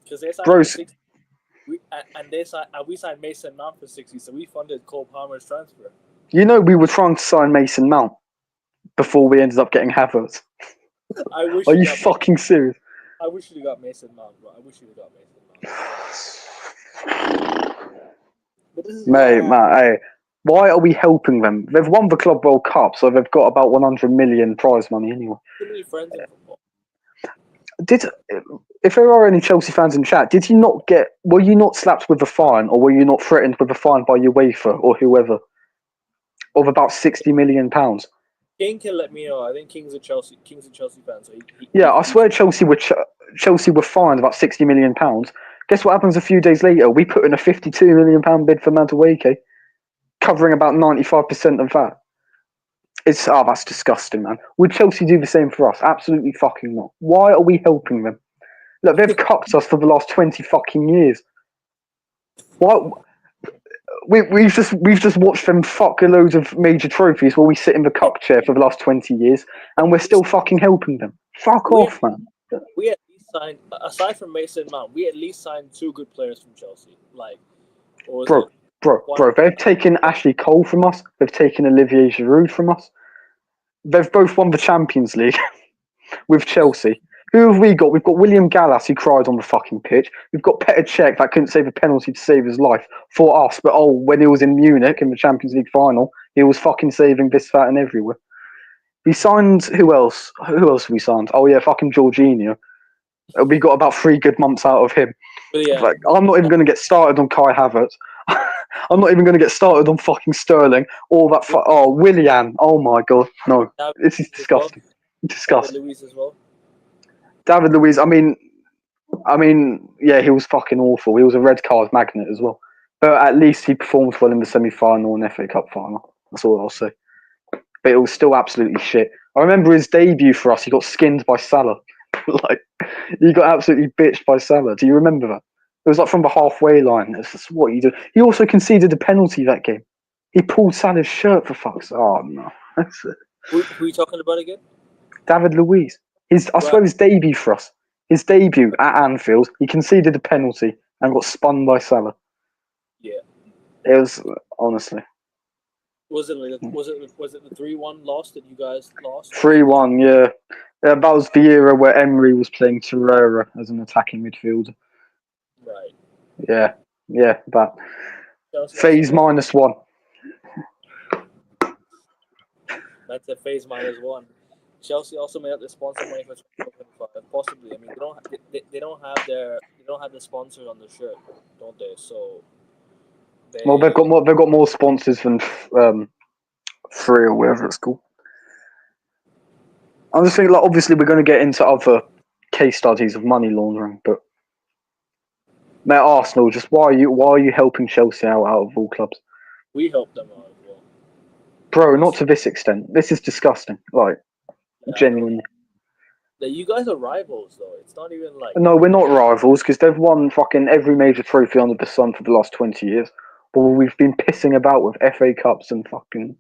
Because they signed 60. We signed Mason Mount for 60, so we funded Cole Palmer's transfer. You know, we were trying to sign Mason Mount before we ended up getting Havertz. Are you fucking serious? I wish you'd got Mason Mount, bro. I wish you'd got Mason Mount. Mate, hey, why are we helping them? They've won the Club World Cup, so they've got about 100 million prize money anyway. Too many friends in football. If there are any Chelsea fans in chat, were you not slapped with a fine, or were you not threatened with a fine by UEFA or whoever of about £60 million? King can let me know. I think King's a Chelsea fan. So I swear Chelsea were fined about £60 million. Guess what happens a few days later? We put in a £52 million bid for Madueke, covering about 95% of that. That's disgusting, man. Would Chelsea do the same for us? Absolutely fucking not. Why are we helping them? Look, they've cucked us for the last 20 fucking years. What? We've just watched them fuck a load of major trophies while we sit in the cuck chair for the last 20 years, and we're still fucking helping them. Fuck off, man. We at least signed, aside from Mason Mount, we at least signed 2 good players from Chelsea. Bro, they've taken Ashley Cole from us. They've taken Olivier Giroud from us. They've both won the Champions League with Chelsea. Who have we got? We've got William Gallas, who cried on the fucking pitch. We've got Petr Cech, that couldn't save a penalty to save his life for us. But when he was in Munich in the Champions League final, he was fucking saving this, that, and everywhere. We signed, who else? Who else have we signed? Oh yeah, fucking Jorginho. We got about 3 good months out of him. Yeah. I'm not even going to get started on Kai Havertz. I'm not even going to get started on fucking Sterling or that. Willian. Oh my god, no! This is disgusting. Disgusting. David Luiz as well. David Luiz. I mean, yeah, he was fucking awful. He was a red card magnet as well. But at least he performed well in the semi-final and FA Cup final. That's all I'll say. But it was still absolutely shit. I remember his debut for us. He got skinned by Salah. He got absolutely bitched by Salah. Do you remember that? It was from the halfway line. It's just what you do. He also conceded a penalty that game. He pulled Salah's shirt for fuck's sake. Oh no, that's it. Who are you talking about again? David Luiz. I swear his debut for us. His debut at Anfield. He conceded a penalty and got spun by Salah. Yeah. It was honestly. Was it the 3-1 loss that you guys lost? 3-1, yeah. That was the era where Emery was playing Torreira as an attacking midfielder. Right. Yeah, that. Phase -1. That's a phase -1. Chelsea also made up the sponsor money for 2025. Possibly, I mean, they don't have the sponsors on the shirt, don't they? So. They've got more sponsors than Free or whatever it's called. I'm just thinking, obviously we're going to get into other case studies of money laundering, but at Arsenal, just why are you helping Chelsea out of all clubs? We help them out as well. Bro, not to this extent. This is disgusting. Genuinely. You guys are rivals, though. It's not even like... No, we're not rivals, because they've won fucking every major trophy under the sun for the last 20 years. football. We've been pissing about with FA Cups and fucking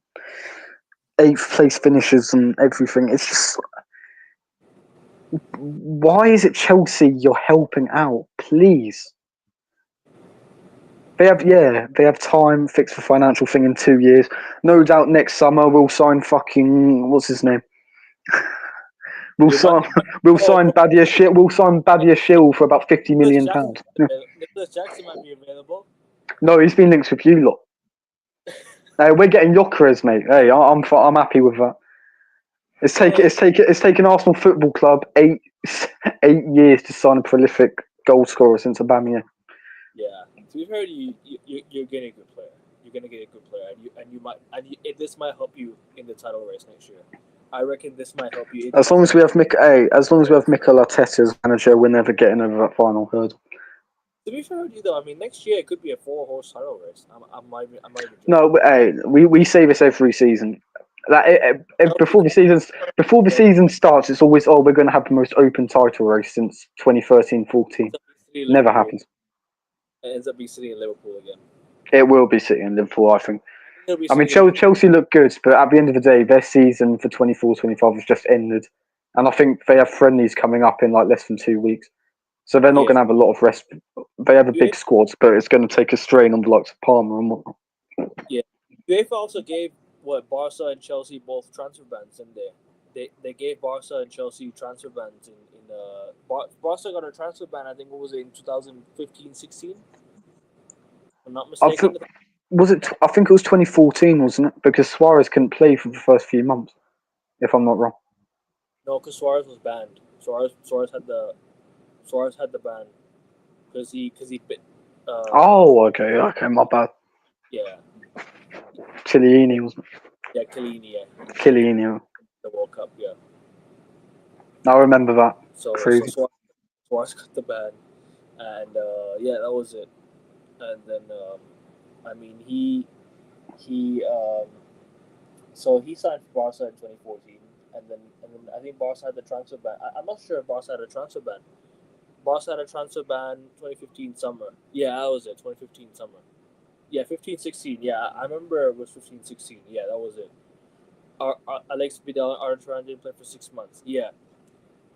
8th place finishes and everything. It's just, why is it Chelsea you're helping out? Please. They have time fixed for financial thing in 2 years. No doubt next summer we'll sign fucking, what's his name? We'll You might. sign we'll Oh, sign Badia Shill. We'll sign Badia Shill for about £50 Nicholas million. Jackson. Nicholas Jackson might be available. No, he's been linked with you lot. Hey, we're getting Gyökeres, mate. Hey, I'm happy with that. It's taken Arsenal Football Club 8 years to sign a prolific goal scorer since Aubameyang. Yeah. So we've heard you're getting a good player. You're gonna get a good player, this might help you in the title race next year. I reckon this might help you. As long as we have Mikel Arteta as manager, we're never getting over that final hurdle. To be fair with you though, I mean next year it could be a 4-horse title race. I'm not even joking. No, but, hey, we say this every season. Before the season starts, it's always we're going to have the most open title race since 2013-14. Never happens. It ends up being City and Liverpool again. It will be City and Liverpool, I think. I mean, City Chelsea look good, but at the end of the day, their season for 24-25 has just ended. And I think they have friendlies coming up in like less than 2 weeks. So they're not going to have a lot of rest. They have a big squad, but it's going to take a strain on the likes of Palmer and whatnot. Yeah. UEFA also gave Barca and Chelsea both transfer bans, and they gave Barca and Chelsea transfer bans Barca got a transfer ban. I think what was it in 2015-16? I'm not mistaken. I think it was 2014, wasn't it? Because Suarez couldn't play for the first few months, if I'm not wrong. No, because Suarez was banned. Suarez had the ban because he bit. Okay, my bad. Yeah. Chiellini, wasn't it? Yeah, Chiellini. Yeah. Chiellini. The World Cup. Yeah. I remember that. So Crazy. Suarez got the ban, and that was it. And then I mean he so he signed for Barca in 2014, and then I think Barca had the transfer ban. I'm not sure if Barca had a transfer ban. Barca had a transfer ban 2015 summer. Yeah, that was it. 2015 summer. Yeah, 15-16. Yeah, I remember it was 15-16. Yeah, that was it. Alex Vidal Artran didn't play for 6 months. Yeah,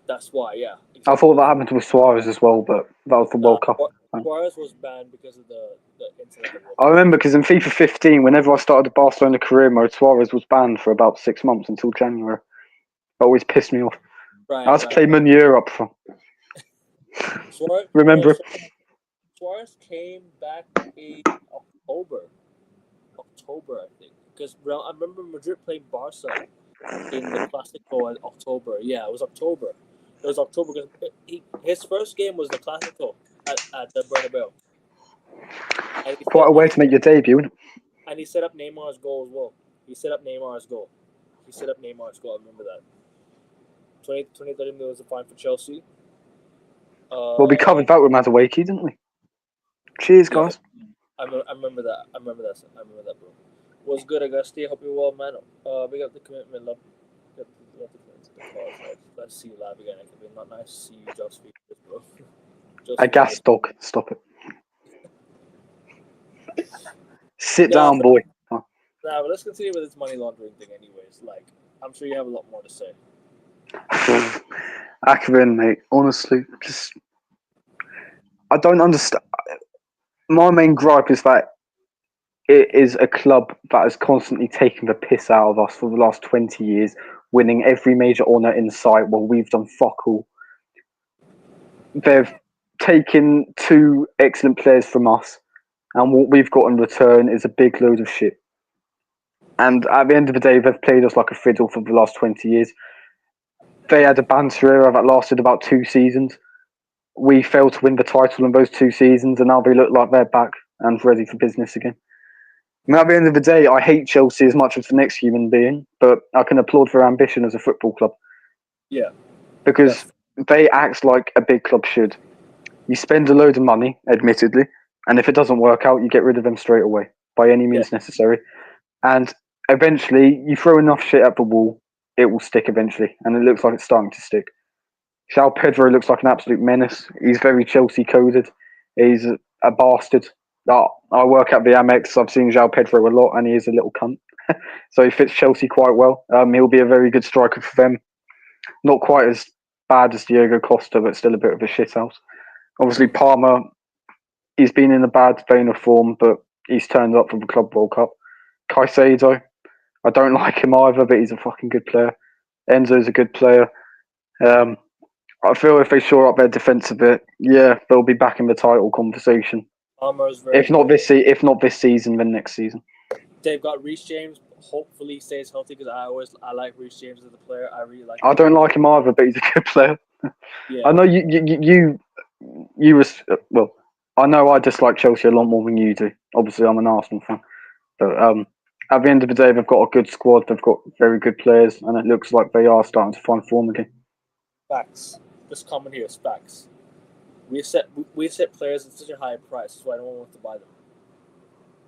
that's why. Yeah, exactly. I thought that happened with Suarez as well, but that was the World Cup. Suarez was banned because of the incident. I remember because in FIFA 15, whenever I started the Barcelona career mode, Suarez was banned for about 6 months until January. It always pissed me off. I had to play Meunier up front. Remember? Suarez came back in October, I think, because I remember Madrid playing Barca in the Clásico in October. Yeah, it was October. It was October because his first game was the Clásico at the Bernabeu. Quite a way to make your debut, isn't it? And he set up Neymar's goal as well. I remember that. 2013 was a fine for Chelsea. Well, we covered that with Madueke, didn't we? Cheers, guys. I remember that. I remember that, bro. Was good, Augusti. Hope you're well, man. Big up the commitment, love. Let's see you live again. It could be not nice to see you, Josh. Bro. A gas dog. Stop it. Sit down, boy. Nah, but let's continue with this money laundering thing, anyways. Like, I'm sure you have a lot more to say. Akron, mate. Honestly, just I don't understand. My main gripe is that it is a club that has constantly taken the piss out of us for the last 20 years, winning every major honour in sight while we've done fuck all. They've taken 2 excellent players from us, and what we've got in return is a big load of shit. And at the end of the day, they've played us like a fiddle for the last 20 years. They had a banter era that lasted about 2 seasons. We failed to win the title in those 2 seasons, and now they look like they're back and ready for business again. I mean, at the end of the day, I hate Chelsea as much as the next human being, but I can applaud their ambition as a football club. Yeah. Because they act like a big club should. You spend a load of money, admittedly, and if it doesn't work out, you get rid of them straight away, by any means necessary. And eventually, you throw enough shit at the wall, it will stick eventually, and it looks like it's starting to stick. João Pedro looks like an absolute menace. He's very Chelsea coded. He's a bastard. I work at the Amex. I've seen João Pedro a lot, and he is a little cunt. So he fits Chelsea quite well. He'll be a very good striker for them. Not quite as bad as Diego Costa, but still a bit of a shithouse. Obviously, Palmer, he's been in a bad vein of form, but he's turned up for the Club World Cup. Caicedo, I don't like him either, but he's a fucking good player. Enzo's a good player. I feel if they shore up their defence a bit, yeah, they'll be back in the title conversation. Palmer's very good. If not this season, then next season. They've got Reece James. Hopefully, he stays healthy because I like Reece James as a player. I really like. I don't like him either, but he's a good player. Yeah. I know you was well. I know I dislike Chelsea a lot more than you do. Obviously, I'm an Arsenal fan, but at the end of the day, they've got a good squad. They've got very good players, and it looks like they are starting to find form again. Facts. This comment here is facts. We set players at such a high price, so I don't want to buy them.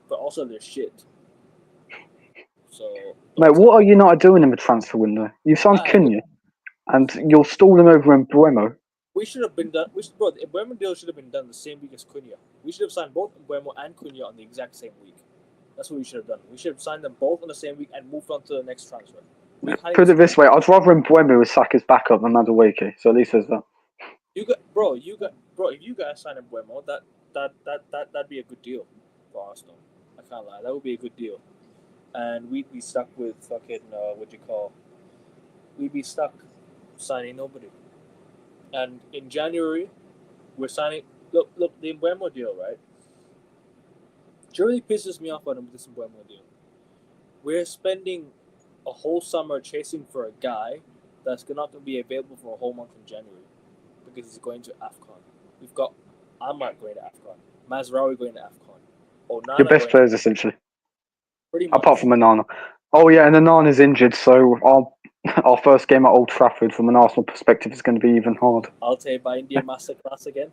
But also, they're shit. So, mate, what are United doing in the transfer window? You've signed Cunha, and you're stalling over in Buemo. We should have been done. Bro, the Buemo deal should have been done the same week as Cunha. We should have signed both Buemo and Cunha on the exact same week. That's what we should have done. We should have signed them both on the same week and moved on to the next transfer. Put it this way, I'd rather Buemo as Saka's backup than Madueke. So at least there's that. If you guys sign a Buemo, that'd be a good deal for Arsenal. I can't lie, that would be a good deal. And we'd be stuck with fucking we'd be stuck signing nobody. And in January, we're signing. Look, the Mbuemo deal, right? It really pisses me off on this Mbuemo deal. We're spending a whole summer chasing for a guy that's not going to be available for a whole month in January because he's going to AFCON. We've got Ahmad going to AFCON, Mazraoui going to AFCON, Onana. Your best players, essentially. Pretty much. Apart from Onana. Oh, yeah, and Onana's injured, so our first game at Old Trafford, from an Arsenal perspective, is going to be even harder. I'll take by India Masterclass again.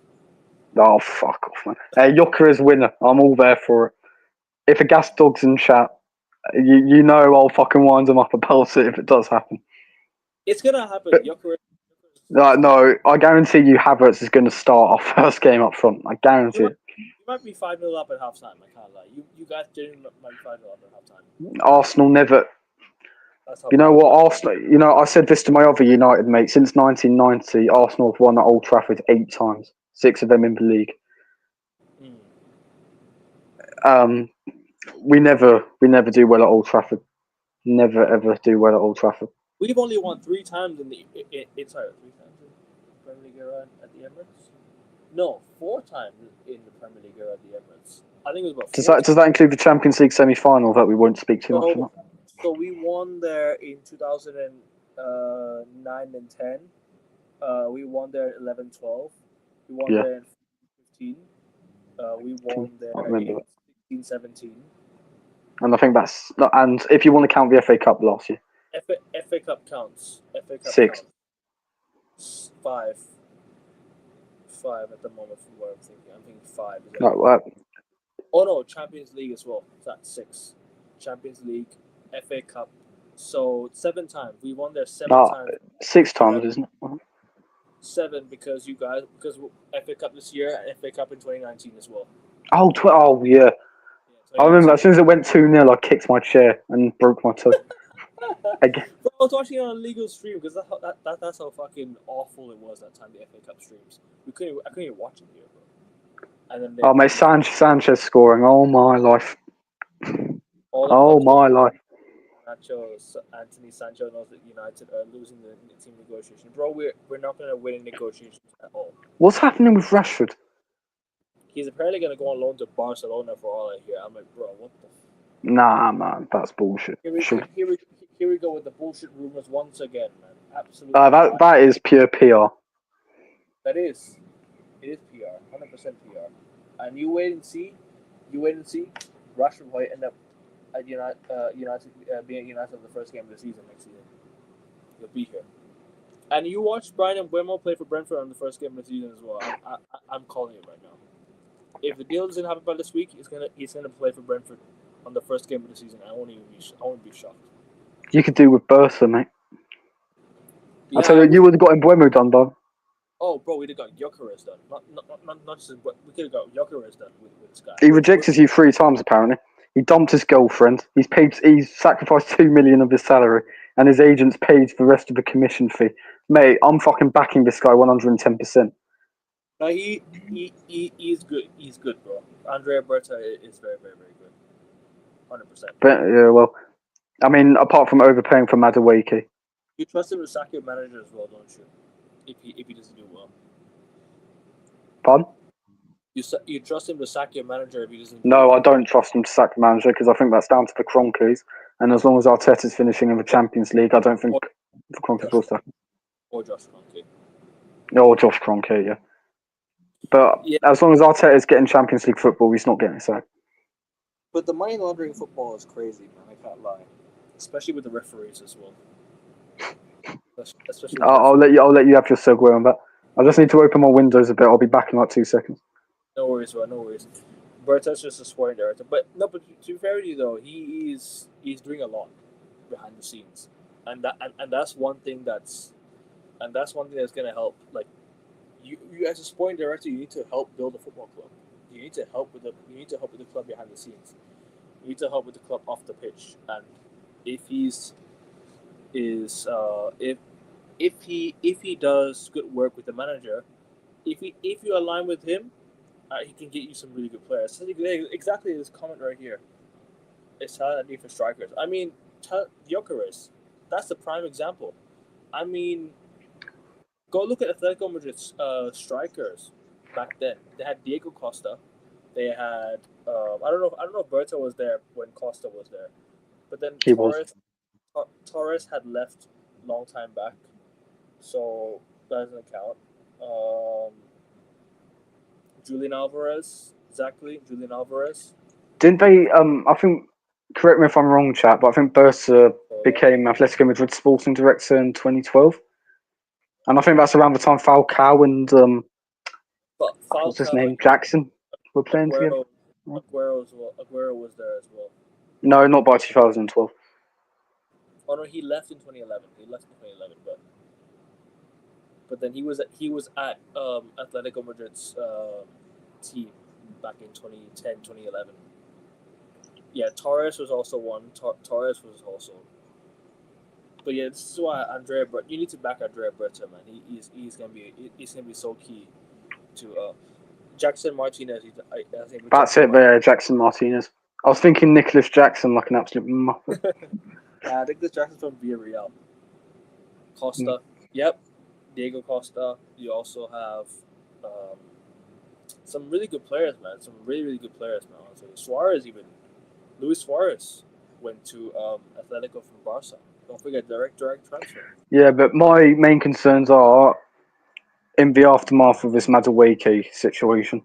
Oh, fuck off, man. Hey, Jokeris winner. I'm all there for it. If a gas dog's in chat, you know I'll fucking wind them up about it if it does happen. It's going to happen. No, I guarantee you Havertz is going to start our first game up front. I guarantee it. You might be 5-0 up at halftime. I can't lie. You guys genuinely might be 5-0 up at halftime. Arsenal never. You know what, Arsenal? You know, I said this to my other United mate. Since 1990, Arsenal have won at Old Trafford 8 times. 6 of them in the league. We never do well at Old Trafford. Never ever do well at Old Trafford. We've only won 3 times in the 3 times in Premier League era at the Emirates. No, 4 times in the Premier League era at the Emirates. I think it was about. Does that include the Champions League semi-final that we won't speak too much about? So we won there in 2009 and 10. We won there 11-12. We won there in 15. We won there in 16-17. And I think that's... And if you want to count the FA Cup last year. FA Cup counts. FA Cup 6. Counts. 5. 5 at the moment from what I'm thinking. I'm thinking 5. Oh no, Champions League as well. That's 6. Champions League, FA Cup. So 7 times. We won there 7 times. 6 times, isn't it? 7 because FA Cup this year and FA Cup in 2019 as well. Oh yeah. I remember as soon as it went 2-0, I kicked my chair and broke my toe. Again. Bro, I was watching it on a legal stream because that's how fucking awful it was that time, the FA Cup streams. I couldn't even watch it here, bro. And then mate, Sanchez scoring. Oh my life. My life. Anthony Sancho knows that United are losing the team negotiation. Bro, we're not going to win in negotiations at all. What's happening with Rashford? He's apparently going to go on loan to Barcelona for all I hear. I'm like, bro, what the... Nah, man, that's bullshit. Here we go with the bullshit rumors once again, man. Absolutely. That is pure PR. That is. It is PR. 100% PR. And you wait and see. Rashford might end up at United, being at United for the first game of the season next season. He'll be here. And you watched Brian Mbuemo play for Brentford on the first game of the season as well. I'm calling it right now. If the deal doesn't happen by this week, he's gonna play for Brentford on the first game of the season. I won't be shocked. You could do with Bursa, mate. Yeah, I tell you, you would have got Mbuemo done, though. Oh, bro, we'd have got Gyökeres done. Not just, but we could have got Gyökeres done with this guy. He rejected you 3 times apparently. He dumped his girlfriend. He's sacrificed 2 million of his salary, and his agents paid the rest of the commission fee. Mate, I'm fucking backing this guy 110%. No, he's good. He's good, bro. Andrea Berta is very, very, very good. 100%. But yeah, well, I mean, apart from overpaying for Madueke, You trust him to sack your manager as well, don't you? If he doesn't do well, pardon? you trust him to sack your manager if he doesn't do No, I well. don't trust him to sack the manager because I think that's down to the Kroenkes. And as long as Arteta's finishing in the Champions League, I don't think Or the Kroenkes will Josh sack. or Josh Kroenke. Or Josh Kroenke, yeah. But Yeah, as long as Arteta's getting Champions League football, he's not getting sacked. but the money laundering football is crazy, man. I can't lie, especially with the referees as well. Especially with the I'll referees. let you have your segue on that. I just need to open my windows a bit. I'll be back in like 2 seconds. No worries, bro. No worries. Berta's just a sporting director, but no. But to be fair with you, though, he's doing a lot behind the scenes, and that's one thing that's gonna help. Like you as a sporting director, you need to help build a football club. You need to help with the club behind the scenes. You need to help with the club off the pitch. And if he's is if he does good work with the manager, if you align with him, he can get you some really good players. So exactly this comment right here. It's talent need for strikers. I mean, Gyökeres, that's the prime example. I mean, go look at Atletico Madrid's strikers back then. They had Diego Costa. They had I don't know if Berto was there when Costa was there, but then He was. Torres had left long time back, so that doesn't count. Um, Julian Alvarez, exactly. Julian Alvarez. Didn't they? I think. Correct me if I'm wrong, chat, but I think Bursa So, became Atletico Madrid sporting director in 2012, and I think that's around the time Falcao and but what's his Falcao, name, Jackson, were playing together. Aguero, Aguero was there as well. No, not by 2012. Oh no, he left in 2011. He left in 2011, but then he was at Atletico Madrid's team back in 2010, 2011. Yeah, Torres was also one. Torres was also. But yeah, this is why Andrea. You need to back Andrea Berta, man. He's gonna be so key to Jackson Martinez. I think we That's talked it about. there, Jackson Martinez. I was thinking Nicholas Jackson like an absolute muppet. I think this Jackson's from Villarreal. Costa. Yep. Diego Costa. You also have um, some really good players, man. Some really, really good players, man. Honestly. Suarez even. Luis Suarez went to Atletico from Barca. Don't forget direct transfer. Yeah, but my main concerns are in the aftermath of this Madueke situation.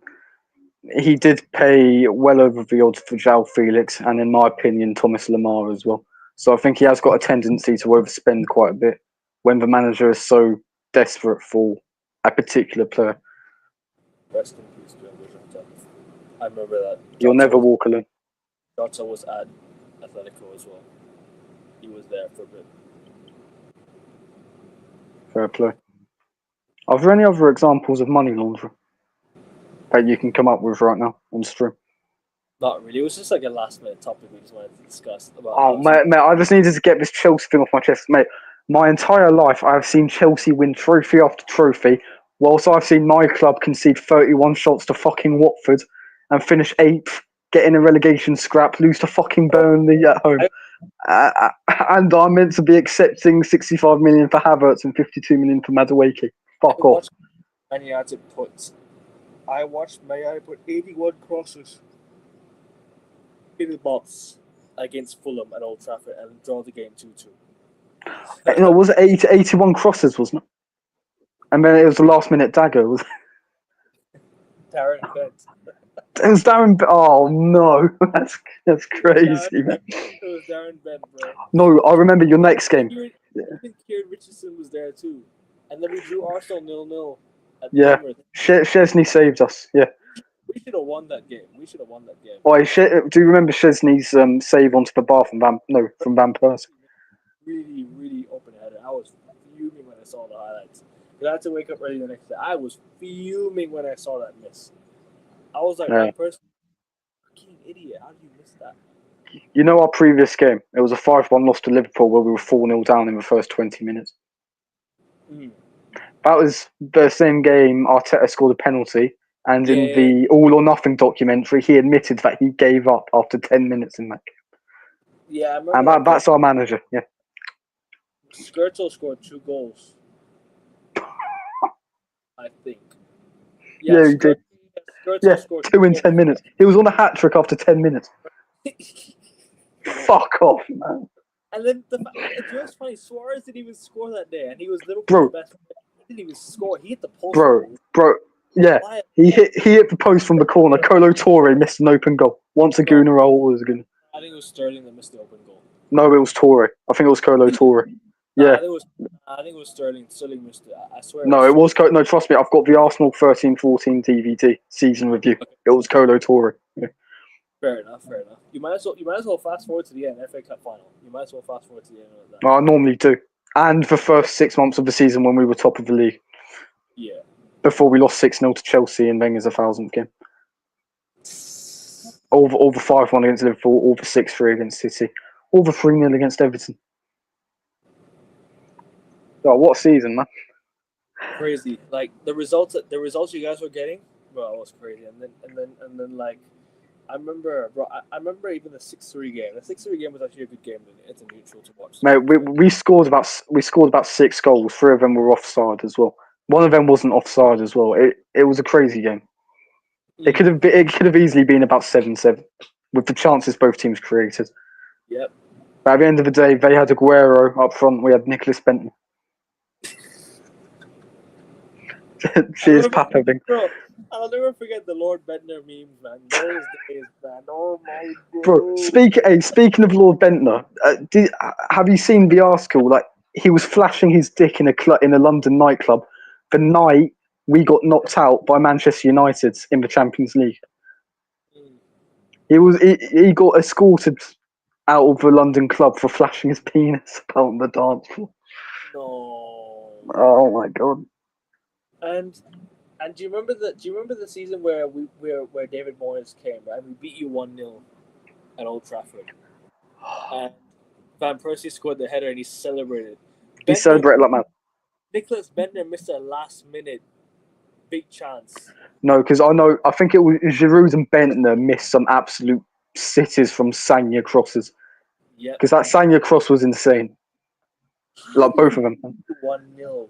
He did pay well over the odds for João Felix, and in my opinion, Thomas Lemar as well. So I think he has got a tendency to overspend quite a bit when the manager is so desperate for a particular player. Rest in peace, Diogo Jota. I remember that. You'll never walk alone. Jota was at Atletico as well. He was there for a bit. Fair play. Are there any other examples of money laundering that you can come up with right now on stream? Not really. It was just like a last minute topic we just wanted to discuss about. Oh, mate, I just needed to get this Chelsea thing off my chest, mate. My entire life, I have seen Chelsea win trophy after trophy, whilst I've seen my club concede 31 shots to fucking Watford and finish 8th, get in a relegation scrap, lose to fucking Burnley at home. And I'm meant to be accepting 65 million for Havertz and 52 million for Madueke. Fuck off. I watched Man United put 81 crosses in the box against Fulham at Old Trafford and draw the game 2-2. No, was it 81 crosses, wasn't it? And then it was the last minute dagger, was it? Darren Bent. It was Darren. Oh no, that's crazy, man. It was Darren Bent, bro. No, I remember your next game. Even Kieran Richardson was there too, and then we drew Arsenal 0-0 at the Yeah, Emirates. Chesney saved us. Yeah. We should have won that game. Wait, do you remember Chesney's save onto the bar from Van Persie? Really, really open headed. I was fuming when I saw the highlights But I had to wake up early the next day. I was fuming when I saw that miss. I was like, Yeah. Van Persie, fucking idiot. How did you miss that? You know our previous game? It was a 5-1 loss to Liverpool where we were 4-0 down in the first 20 minutes. Mm. That was the same game Arteta scored a penalty, and in Yeah, the All or Nothing documentary, he admitted that he gave up after 10 minutes in that game. yeah. I And remember that game. that's our manager, yeah. Skirtle scored 2 goals, I think. Yeah, Yeah, he did. Skirtle Yeah, scored 2 in 2 10 minutes. He was on a hat trick after 10 minutes. goals. Fuck off, man. And then do you know what's funny? Suarez didn't even score that day, and he was Liverpool's Bro, best player. He didn't even score. He hit the post bro, though. bro. Yeah, Why? he hit the post from the corner. Colo Torre missed an open goal. Once a No, Gooner roll was a Gooner. I think it was Sterling that missed the open goal. No, it was Torre. I think it was Colo Torre. Nah, Yeah. I think it was Sterling. Sterling missed it. I swear it No, was it was Sterling. No, trust me. I've got the Arsenal 13-14 DVD season review. Okay, It was Colo Torre. Yeah. fair enough. Fair enough. You might as well. You might as well fast forward to the end. FA Cup final. You might as well fast forward to the end of that. I normally do. And the first 6 months of the season when we were top of the league. Yeah. Before we lost 6-0 to Chelsea in Wenger's 1,000th game. All the 5-1 against Liverpool, all the 6-3 against City, all the 3-0 against Everton. Oh, what a season, man. Crazy. Like the results you guys were getting, bro, it was crazy. And then like I remember, bro. I remember even the 6-3 game. The 6-3 game was actually a good game. It's a neutral to watch. Mate, we scored about 6 goals. 3 of them were offside as well. One of them wasn't offside as well. It was a crazy game. It could have easily been about 7-7 with the chances both teams created. Yep. But at the end of the day, they had Aguero up front. We had Nicholas Benton. Cheers, Papa. Bro, I'll never forget the Lord Bentner memes, man. Those days, man. Oh my Bro, god. speaking of Lord Bentner, have you seen the article? Like he was flashing his dick in a London nightclub the night we got knocked out by Manchester United in the Champions League. He got escorted out of the London club for flashing his penis about on the dance floor. No. Oh my god! And do you remember the season where where David Moyes came, right? We beat you 1-0 at Old Trafford. And Van Persie scored the header and he celebrated. He celebrated like mad. Nicholas Bentner missed a last minute big chance. No, because I think it was Giroud and Bentner missed some absolute sitters from Sanya crosses. Yep. Because that Sanya cross was insane. Like both of them. 1-0, bro.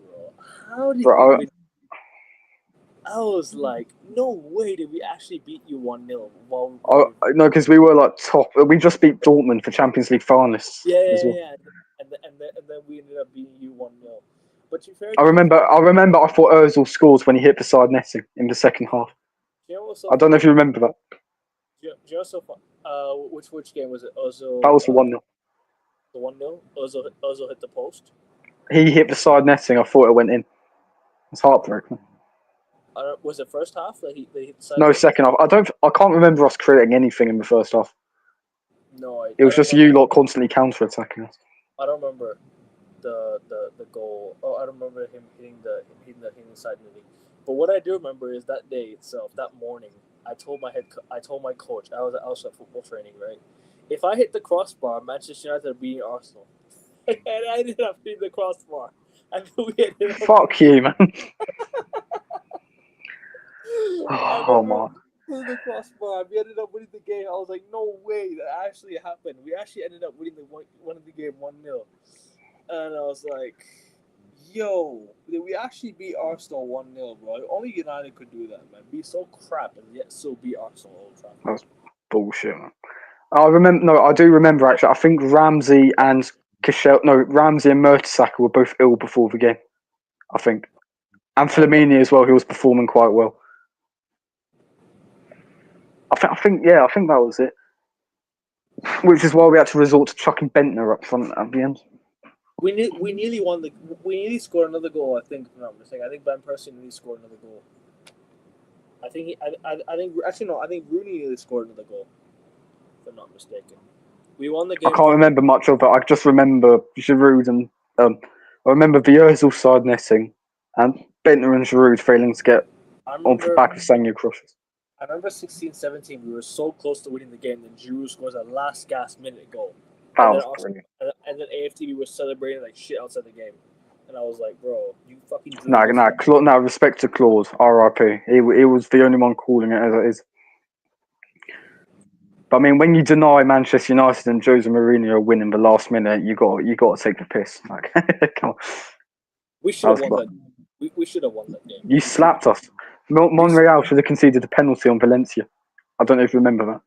How did Bro, you win? I was like, no way did we actually beat you 1-0 while no, because we were like top. We just beat Dortmund for Champions League finalists as well. yeah. And then we ended up beating you 1-0. But to be fair, I remember. I thought Özil scores when he hit the side netting in the second half. you know what's so I don't know funny? if you remember that. Do you know what's so fun? Which game was it? Ozil. That was the 1-0. The 1-0. Ozil hit the post. He hit the side netting. I thought it went in. It's heartbreaking. Was it first half that they hit the side? No, second half. I can't remember us creating anything in the first half. No, It was just you lot constantly counter-attacking us. I don't remember the goal. Oh, I don't remember him hitting the side netting. But what I do remember is that day itself, that morning. I told my coach. I was at football training, right? If I hit the crossbar, Manchester United are beating Arsenal, and I ended up hitting the crossbar. And we ended up Fuck you, man. Oh my. hitting the crossbar. We ended up winning the game. I was like, no way, that actually happened. We actually ended up winning the game 1-0. And I was like, yo, did we actually beat Arsenal 1-0, bro? Only United could do that, man. Be so crap and yet still beat Arsenal all the time. That's bullshit, man. I do remember actually. I think Ramsey and Mertesacker were both ill before the game. I think, and Flamini as well. He was performing quite well. I think that was it. Which is why we had to resort to chucking Bentner up front at the end. We nearly won the. We nearly scored another goal. I think. If I'm not mistaken. I think Van Persie nearly scored another goal. I think I think Rooney nearly scored another goal. If I'm not mistaken. We won the game. I can't remember much of it. I just remember Giroud and I remember the Özil side netting, And Bentner and Giroud failing to get I onto the remember, back of Sanyo crosses. I remember 16-17. We were so close to winning the game, then Giroud scores a last gasp minute goal, That and then was brilliant. and then AFTV was celebrating like shit outside the game, and I was like, bro, you fucking drew No, this. no, no, respect to Claude, RIP. He was the only one calling it as it is. But I mean, when you deny Manchester United and Jose Mourinho winning the last minute, you got to take the piss. Like, come on. We should have won that. We should have won that game. You slapped us. Monreal should have conceded a penalty on Valencia. I don't know if you remember that.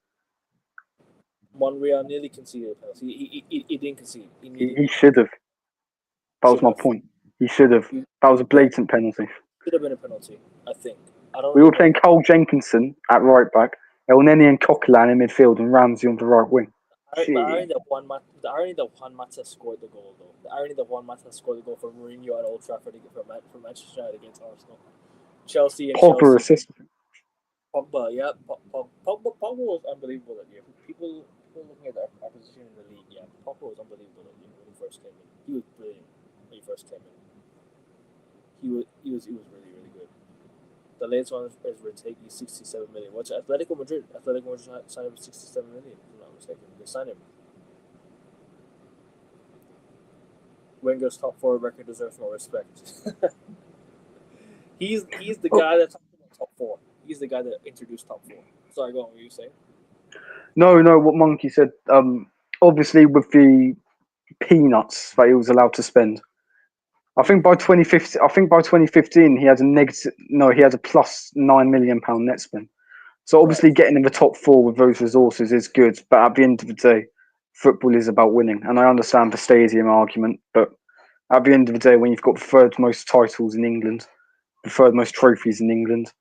Monreal nearly conceded a penalty. He didn't concede. He should have. That was my point. He should have. That was a blatant penalty. Should have been a penalty, I think. I don't We really were playing know. Cole Jenkinson at right back, El Neni and Coquelin in midfield, and Ramsey on the right wing. The irony that Juan Mata scored the goal, though. The irony that Juan Mata scored the goal for Mourinho at Old Trafford for Manchester United against Arsenal. Chelsea. Assist. Pogba, yeah. Pogba was unbelievable that year. People looking at our position in the league, yeah. Pogba was unbelievable that year when he first came in. He was brilliant when he first came in. He was really, really good. The latest one is Retegui, 67 million. What's Atletico Madrid? Atletico Madrid signed him for 67 million, if I'm not mistaken. They signed him. Wenger's top four record deserves more respect. he's the guy that talked about top four. He's the guy that introduced top four. Sorry, go on. What were you saying? No, what Monkey said. Obviously, with the peanuts that he was allowed to spend, I think by 2015 he had a negative. No, he had a plus £9 million net spend. So obviously, getting in the top four with those resources is good. But at the end of the day, football is about winning, and I understand the stadium argument, but at the end of the day, when you've got the third most titles in England, the third most trophies in England,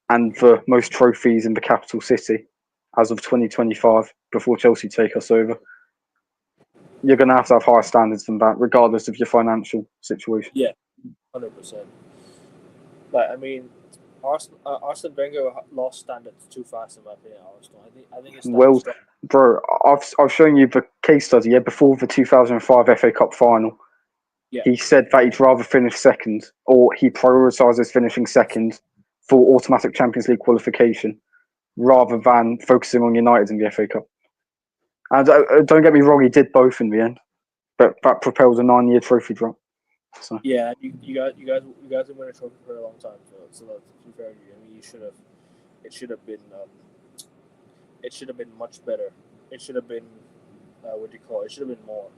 and the most trophies in the capital city as of 2025, before Chelsea take us over, you're going to have higher standards than that, regardless of your financial situation. Yeah, 100%. But I mean, Arsene Wenger lost standards too fast in my opinion. Arsenal. I think his Well, standards. bro, I've shown you the case study. Yeah, before the 2005 FA Cup final, Yeah. he said that he'd rather finish second, or he prioritises finishing second for automatic Champions League qualification, rather than focusing on United in the FA Cup. And don't get me wrong, he did both in the end, but that propelled a 9-year trophy drop. So. Yeah, you guys have won a trophy for a long time. So to be fair to you, I mean, you should have. It should have been. It should have been much better. It should have been. What do you call it? It should have been more.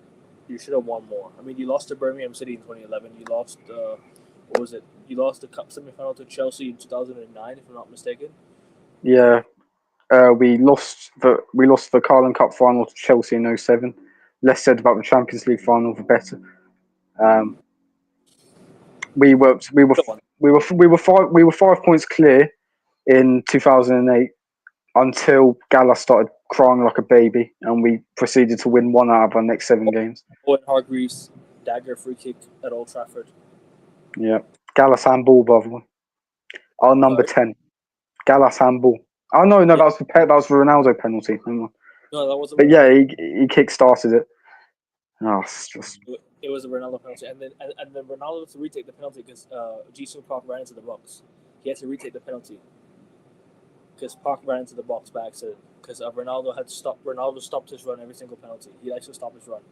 You should have won more. I mean, you lost to Birmingham City in 2011. You lost. What was it? You lost the cup semifinal to Chelsea in 2009, if I'm not mistaken. Yeah. We lost the Carling Cup final to Chelsea in 2007. Less said about the Champions League final, the better. We were 5 points clear in 2008 until Gala started crying like a baby, and we proceeded to win 1 out of our next 7 games. Owen Hargreaves dagger free kick at Old Trafford. Yeah, Gala's handball, by the way. Our number 10, Gala's handball. Oh no, that was the Ronaldo penalty. No, that wasn't. But yeah, he kick-started it. Oh, it's just. It was a Ronaldo penalty, and then Ronaldo had to retake the penalty because Jisoo Park ran into the box. He had to retake the penalty because Park ran into the box by accident. Because Ronaldo had stopped. Ronaldo stopped his run every single penalty. He actually stopped his run.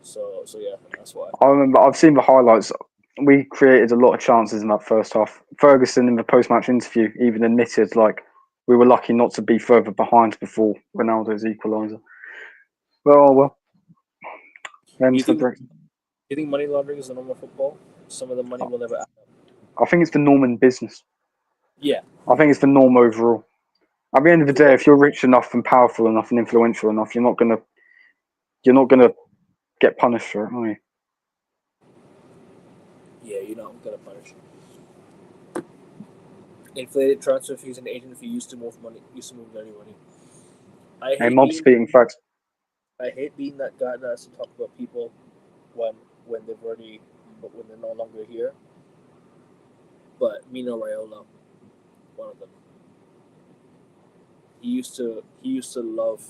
So yeah, that's why. I remember. I've seen the highlights. We created a lot of chances in that first half. Ferguson, in the post-match interview, even admitted like we were lucky not to be further behind before Ronaldo's equaliser. Well. You think money laundering is a normal football? Some of the money will never add up. I think it's the norm in business. Yeah. I think it's the norm overall. At the end of the day, if you're rich enough and powerful enough and influential enough, you're not gonna get punished for it, are you? Yeah, you're not gonna punish. Inflated transfer fees and agent fee used to move dirty money. Speaking facts. I hate being that guy that has to talk about people when they're no longer here. But Mino Raiola, one of them. He used to love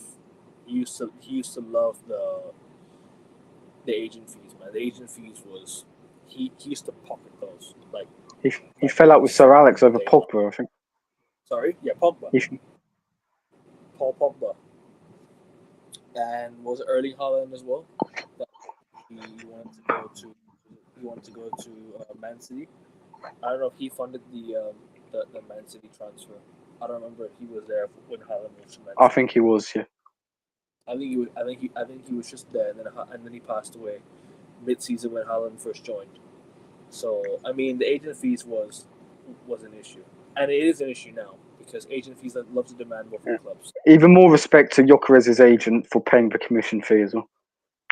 the agent fees, man. The agent fees was he used to pocket those He like fell out with those Sir Alex over day long. Pogba, I think. Sorry, yeah, Pogba, He, Paul Pogba, and was it Erling Haaland as well? That he wanted to go to Man City. I don't know if he funded the Man City transfer. I don't remember if he was there when Haaland moved to Man I City. think he was, yeah. I think he was. I think he was just there, and then he passed away mid-season when Haaland first joined. So I mean, the agent fees was an issue, and it is an issue now because agent fees love to demand more from Yeah. clubs. Even more respect to Gyökeres's agent for paying the commission fee as well.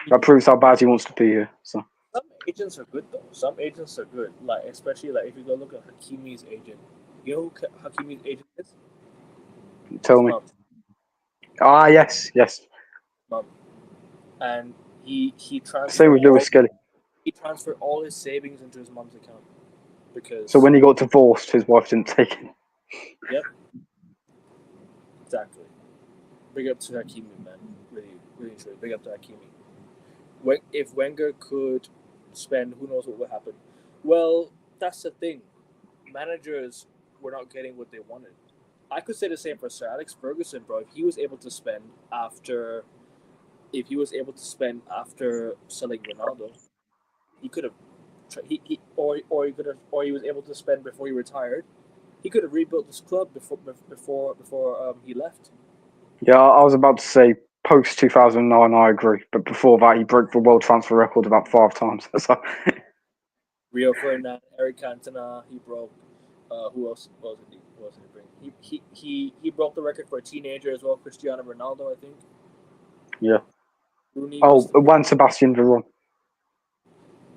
That Mm-hmm. proves how bad he wants to be here. So Some agents are good though. Some agents are good, like especially like if you go look at Hakimi's agent. You know who Hakimi's agent is? tell His me. mom. Ah, yes. Mom, and he Same transferred with Lewis Skelly. all his savings into his mom's account So because when he got divorced, his wife didn't take it. yep, exactly. Big up to Hakimi, man. Really, really true. Big up to Hakimi. If Wenger could spend, who knows what would happen. Well, that's the thing. Managers were not getting what they wanted. I could say the same for Sir Alex Ferguson, bro. If he was able to spend after selling Ronaldo, he could have he was able to spend before he retired. He could have rebuilt this club before he left. Yeah, I was about to say post 2009, I agree. But before that, he broke the world transfer record about 5 times. So, Rio Ferdinand, Eric Cantona, he broke. Who else? Who else did he bring? He broke the record for a teenager as well. Cristiano Ronaldo, I think. yeah. Rooney Oh, must have been. Juan Sebastian Veron.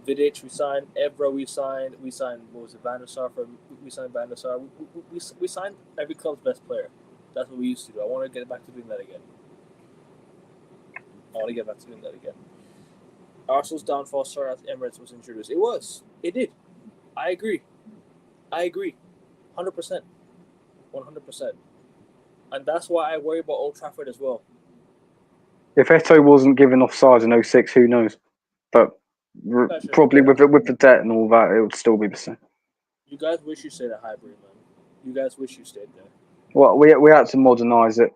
Vidic, we signed. Evra, we signed. We signed. What was it? Van der Sar from. We signed Van der Sar. We signed every club's best player. That's what we used to do. I want to get back to doing that again. I want to get back to doing that again. Arsenal's downfall started after Emirates was introduced. It was. It did. I agree. I agree. 100%. 100%. And that's why I worry about Old Trafford as well. If Eto wasn't given offside in '06, who knows? But probably with the debt and all that, it would still be the same. You guys wish you stayed at Highbury, man. You guys wish you stayed there. Well, we had to modernise it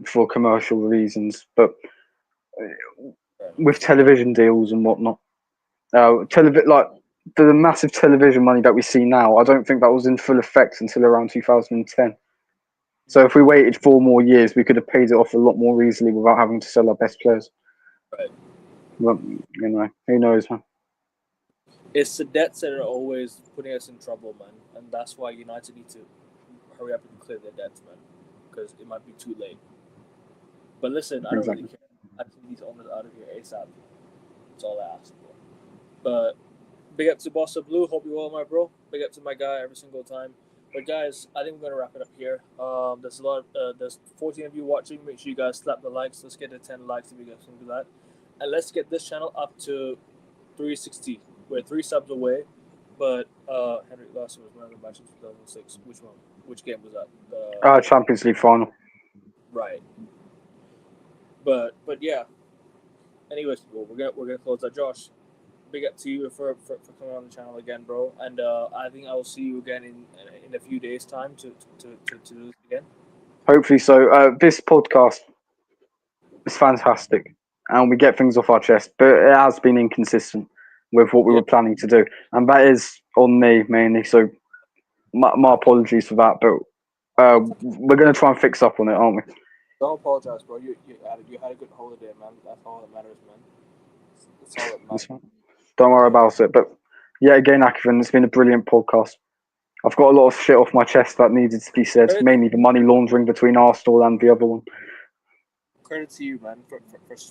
for commercial reasons, but with television deals and whatnot, like the massive television money that we see now, I don't think that was in full effect until around 2010. So if we waited 4 more years, we could have paid it off a lot more easily without having to sell our best players. Right. But who knows, man? It's the debts that are always putting us in trouble, man. And that's why United need to hurry up and clear their debts, man. Because it might be too late. But listen, I don't really Exactly. care. I just need these owners out of here ASAP. That's all I ask for. But big up to Bossa Blue. Hope you well, my bro. Big up to my guy every single time. But guys, I think we're gonna wrap it up here. There's a lot. There's 14 of you watching. Make sure you guys slap the likes. Let's get to 10 likes if you guys can do that, and let's get this channel up to 360. We're 3 subs away. But Henrik Larsson was one of the matches in 2006. Which one? Which game was that? Champions League final. Right. But yeah. Anyways, well, we're gonna close that. Josh, big up to you for coming on the channel again, bro. And I think I will see you again in a few days' time to do this again. Hopefully so. This podcast is fantastic, and we get things off our chest, but it has been inconsistent with what we Yeah, were planning to do, and that is on me mainly. So my apologies for that, but we're going to try and fix up on it, aren't we? don't apologize, bro. You had a good holiday, man. That's all that matters, man. That's all that matters. Don't worry Yeah. about it. But yeah, again, Akivin, it's been a brilliant podcast. I've got a lot of shit off my chest that needed to be said, mainly the money laundering between Arsenal and the other one. Credit to you, man,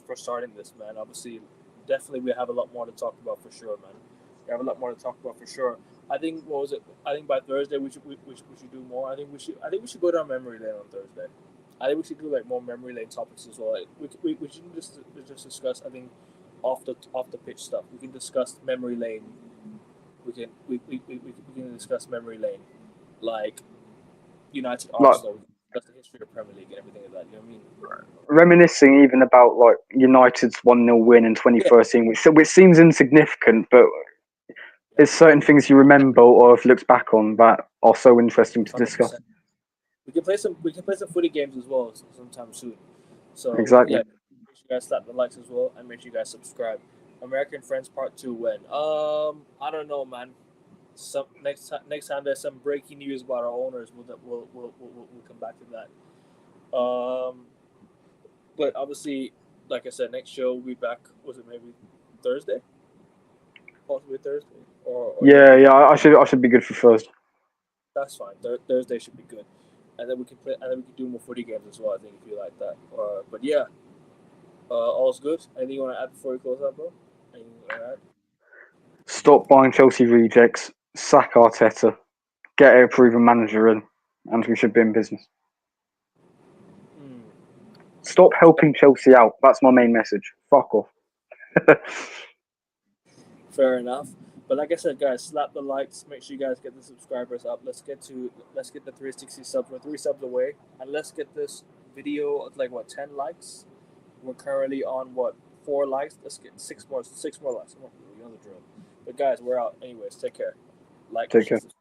for starting this, man. Obviously, definitely we have a lot more to talk about for sure, man. We have a lot more to talk about for sure. I think what was it? I think by Thursday we should do more. I think we should go down memory lane on Thursday. I think we should do like more memory lane topics as well. Like we shouldn't just discuss. I think off the pitch stuff. We can discuss memory lane. We can discuss memory lane, like United Like Arsenal. That's the history of Premier League and everything like that. You know what I mean? reminiscing even about like United's 1-0 win in Yeah, 2013, which seems insignificant, but There's certain things you remember or have looked back on that are so interesting to 100%. discuss. We can play some. We can play some footy games as well sometime soon. So Exactly. yeah, make sure you guys slap the likes as well, and make sure you guys subscribe. American Friends Part Two when? I don't know, man. Some next time there's some breaking news about our owners, we'll come back to that. But obviously, like I said, next show we'll be back. Was it maybe Thursday? Possibly Thursday, or Yeah, maybe yeah. I should be good for first. that's fine. Thursday should be good, and then we can play, and then we can do more footy games as well. I think if you like that. But yeah, all's good. Anything you want to add before we close out, bro? Anything you want to add? Stop buying Chelsea rejects. Sack Arteta. Get a proven manager in, and we should be in business. Hmm. Stop helping Chelsea out. That's my main message. Fuck off. Fair enough. But like I said, guys, slap the likes. Make sure you guys get the subscribers up. Let's get the 360 subs. We're 3 subs away, and let's get this video at like what 10 likes. We're currently on what 4 likes. Let's get six more likes. You know the drill. But guys, we're out. Anyways, take care. Like, Take share, care. subscribe.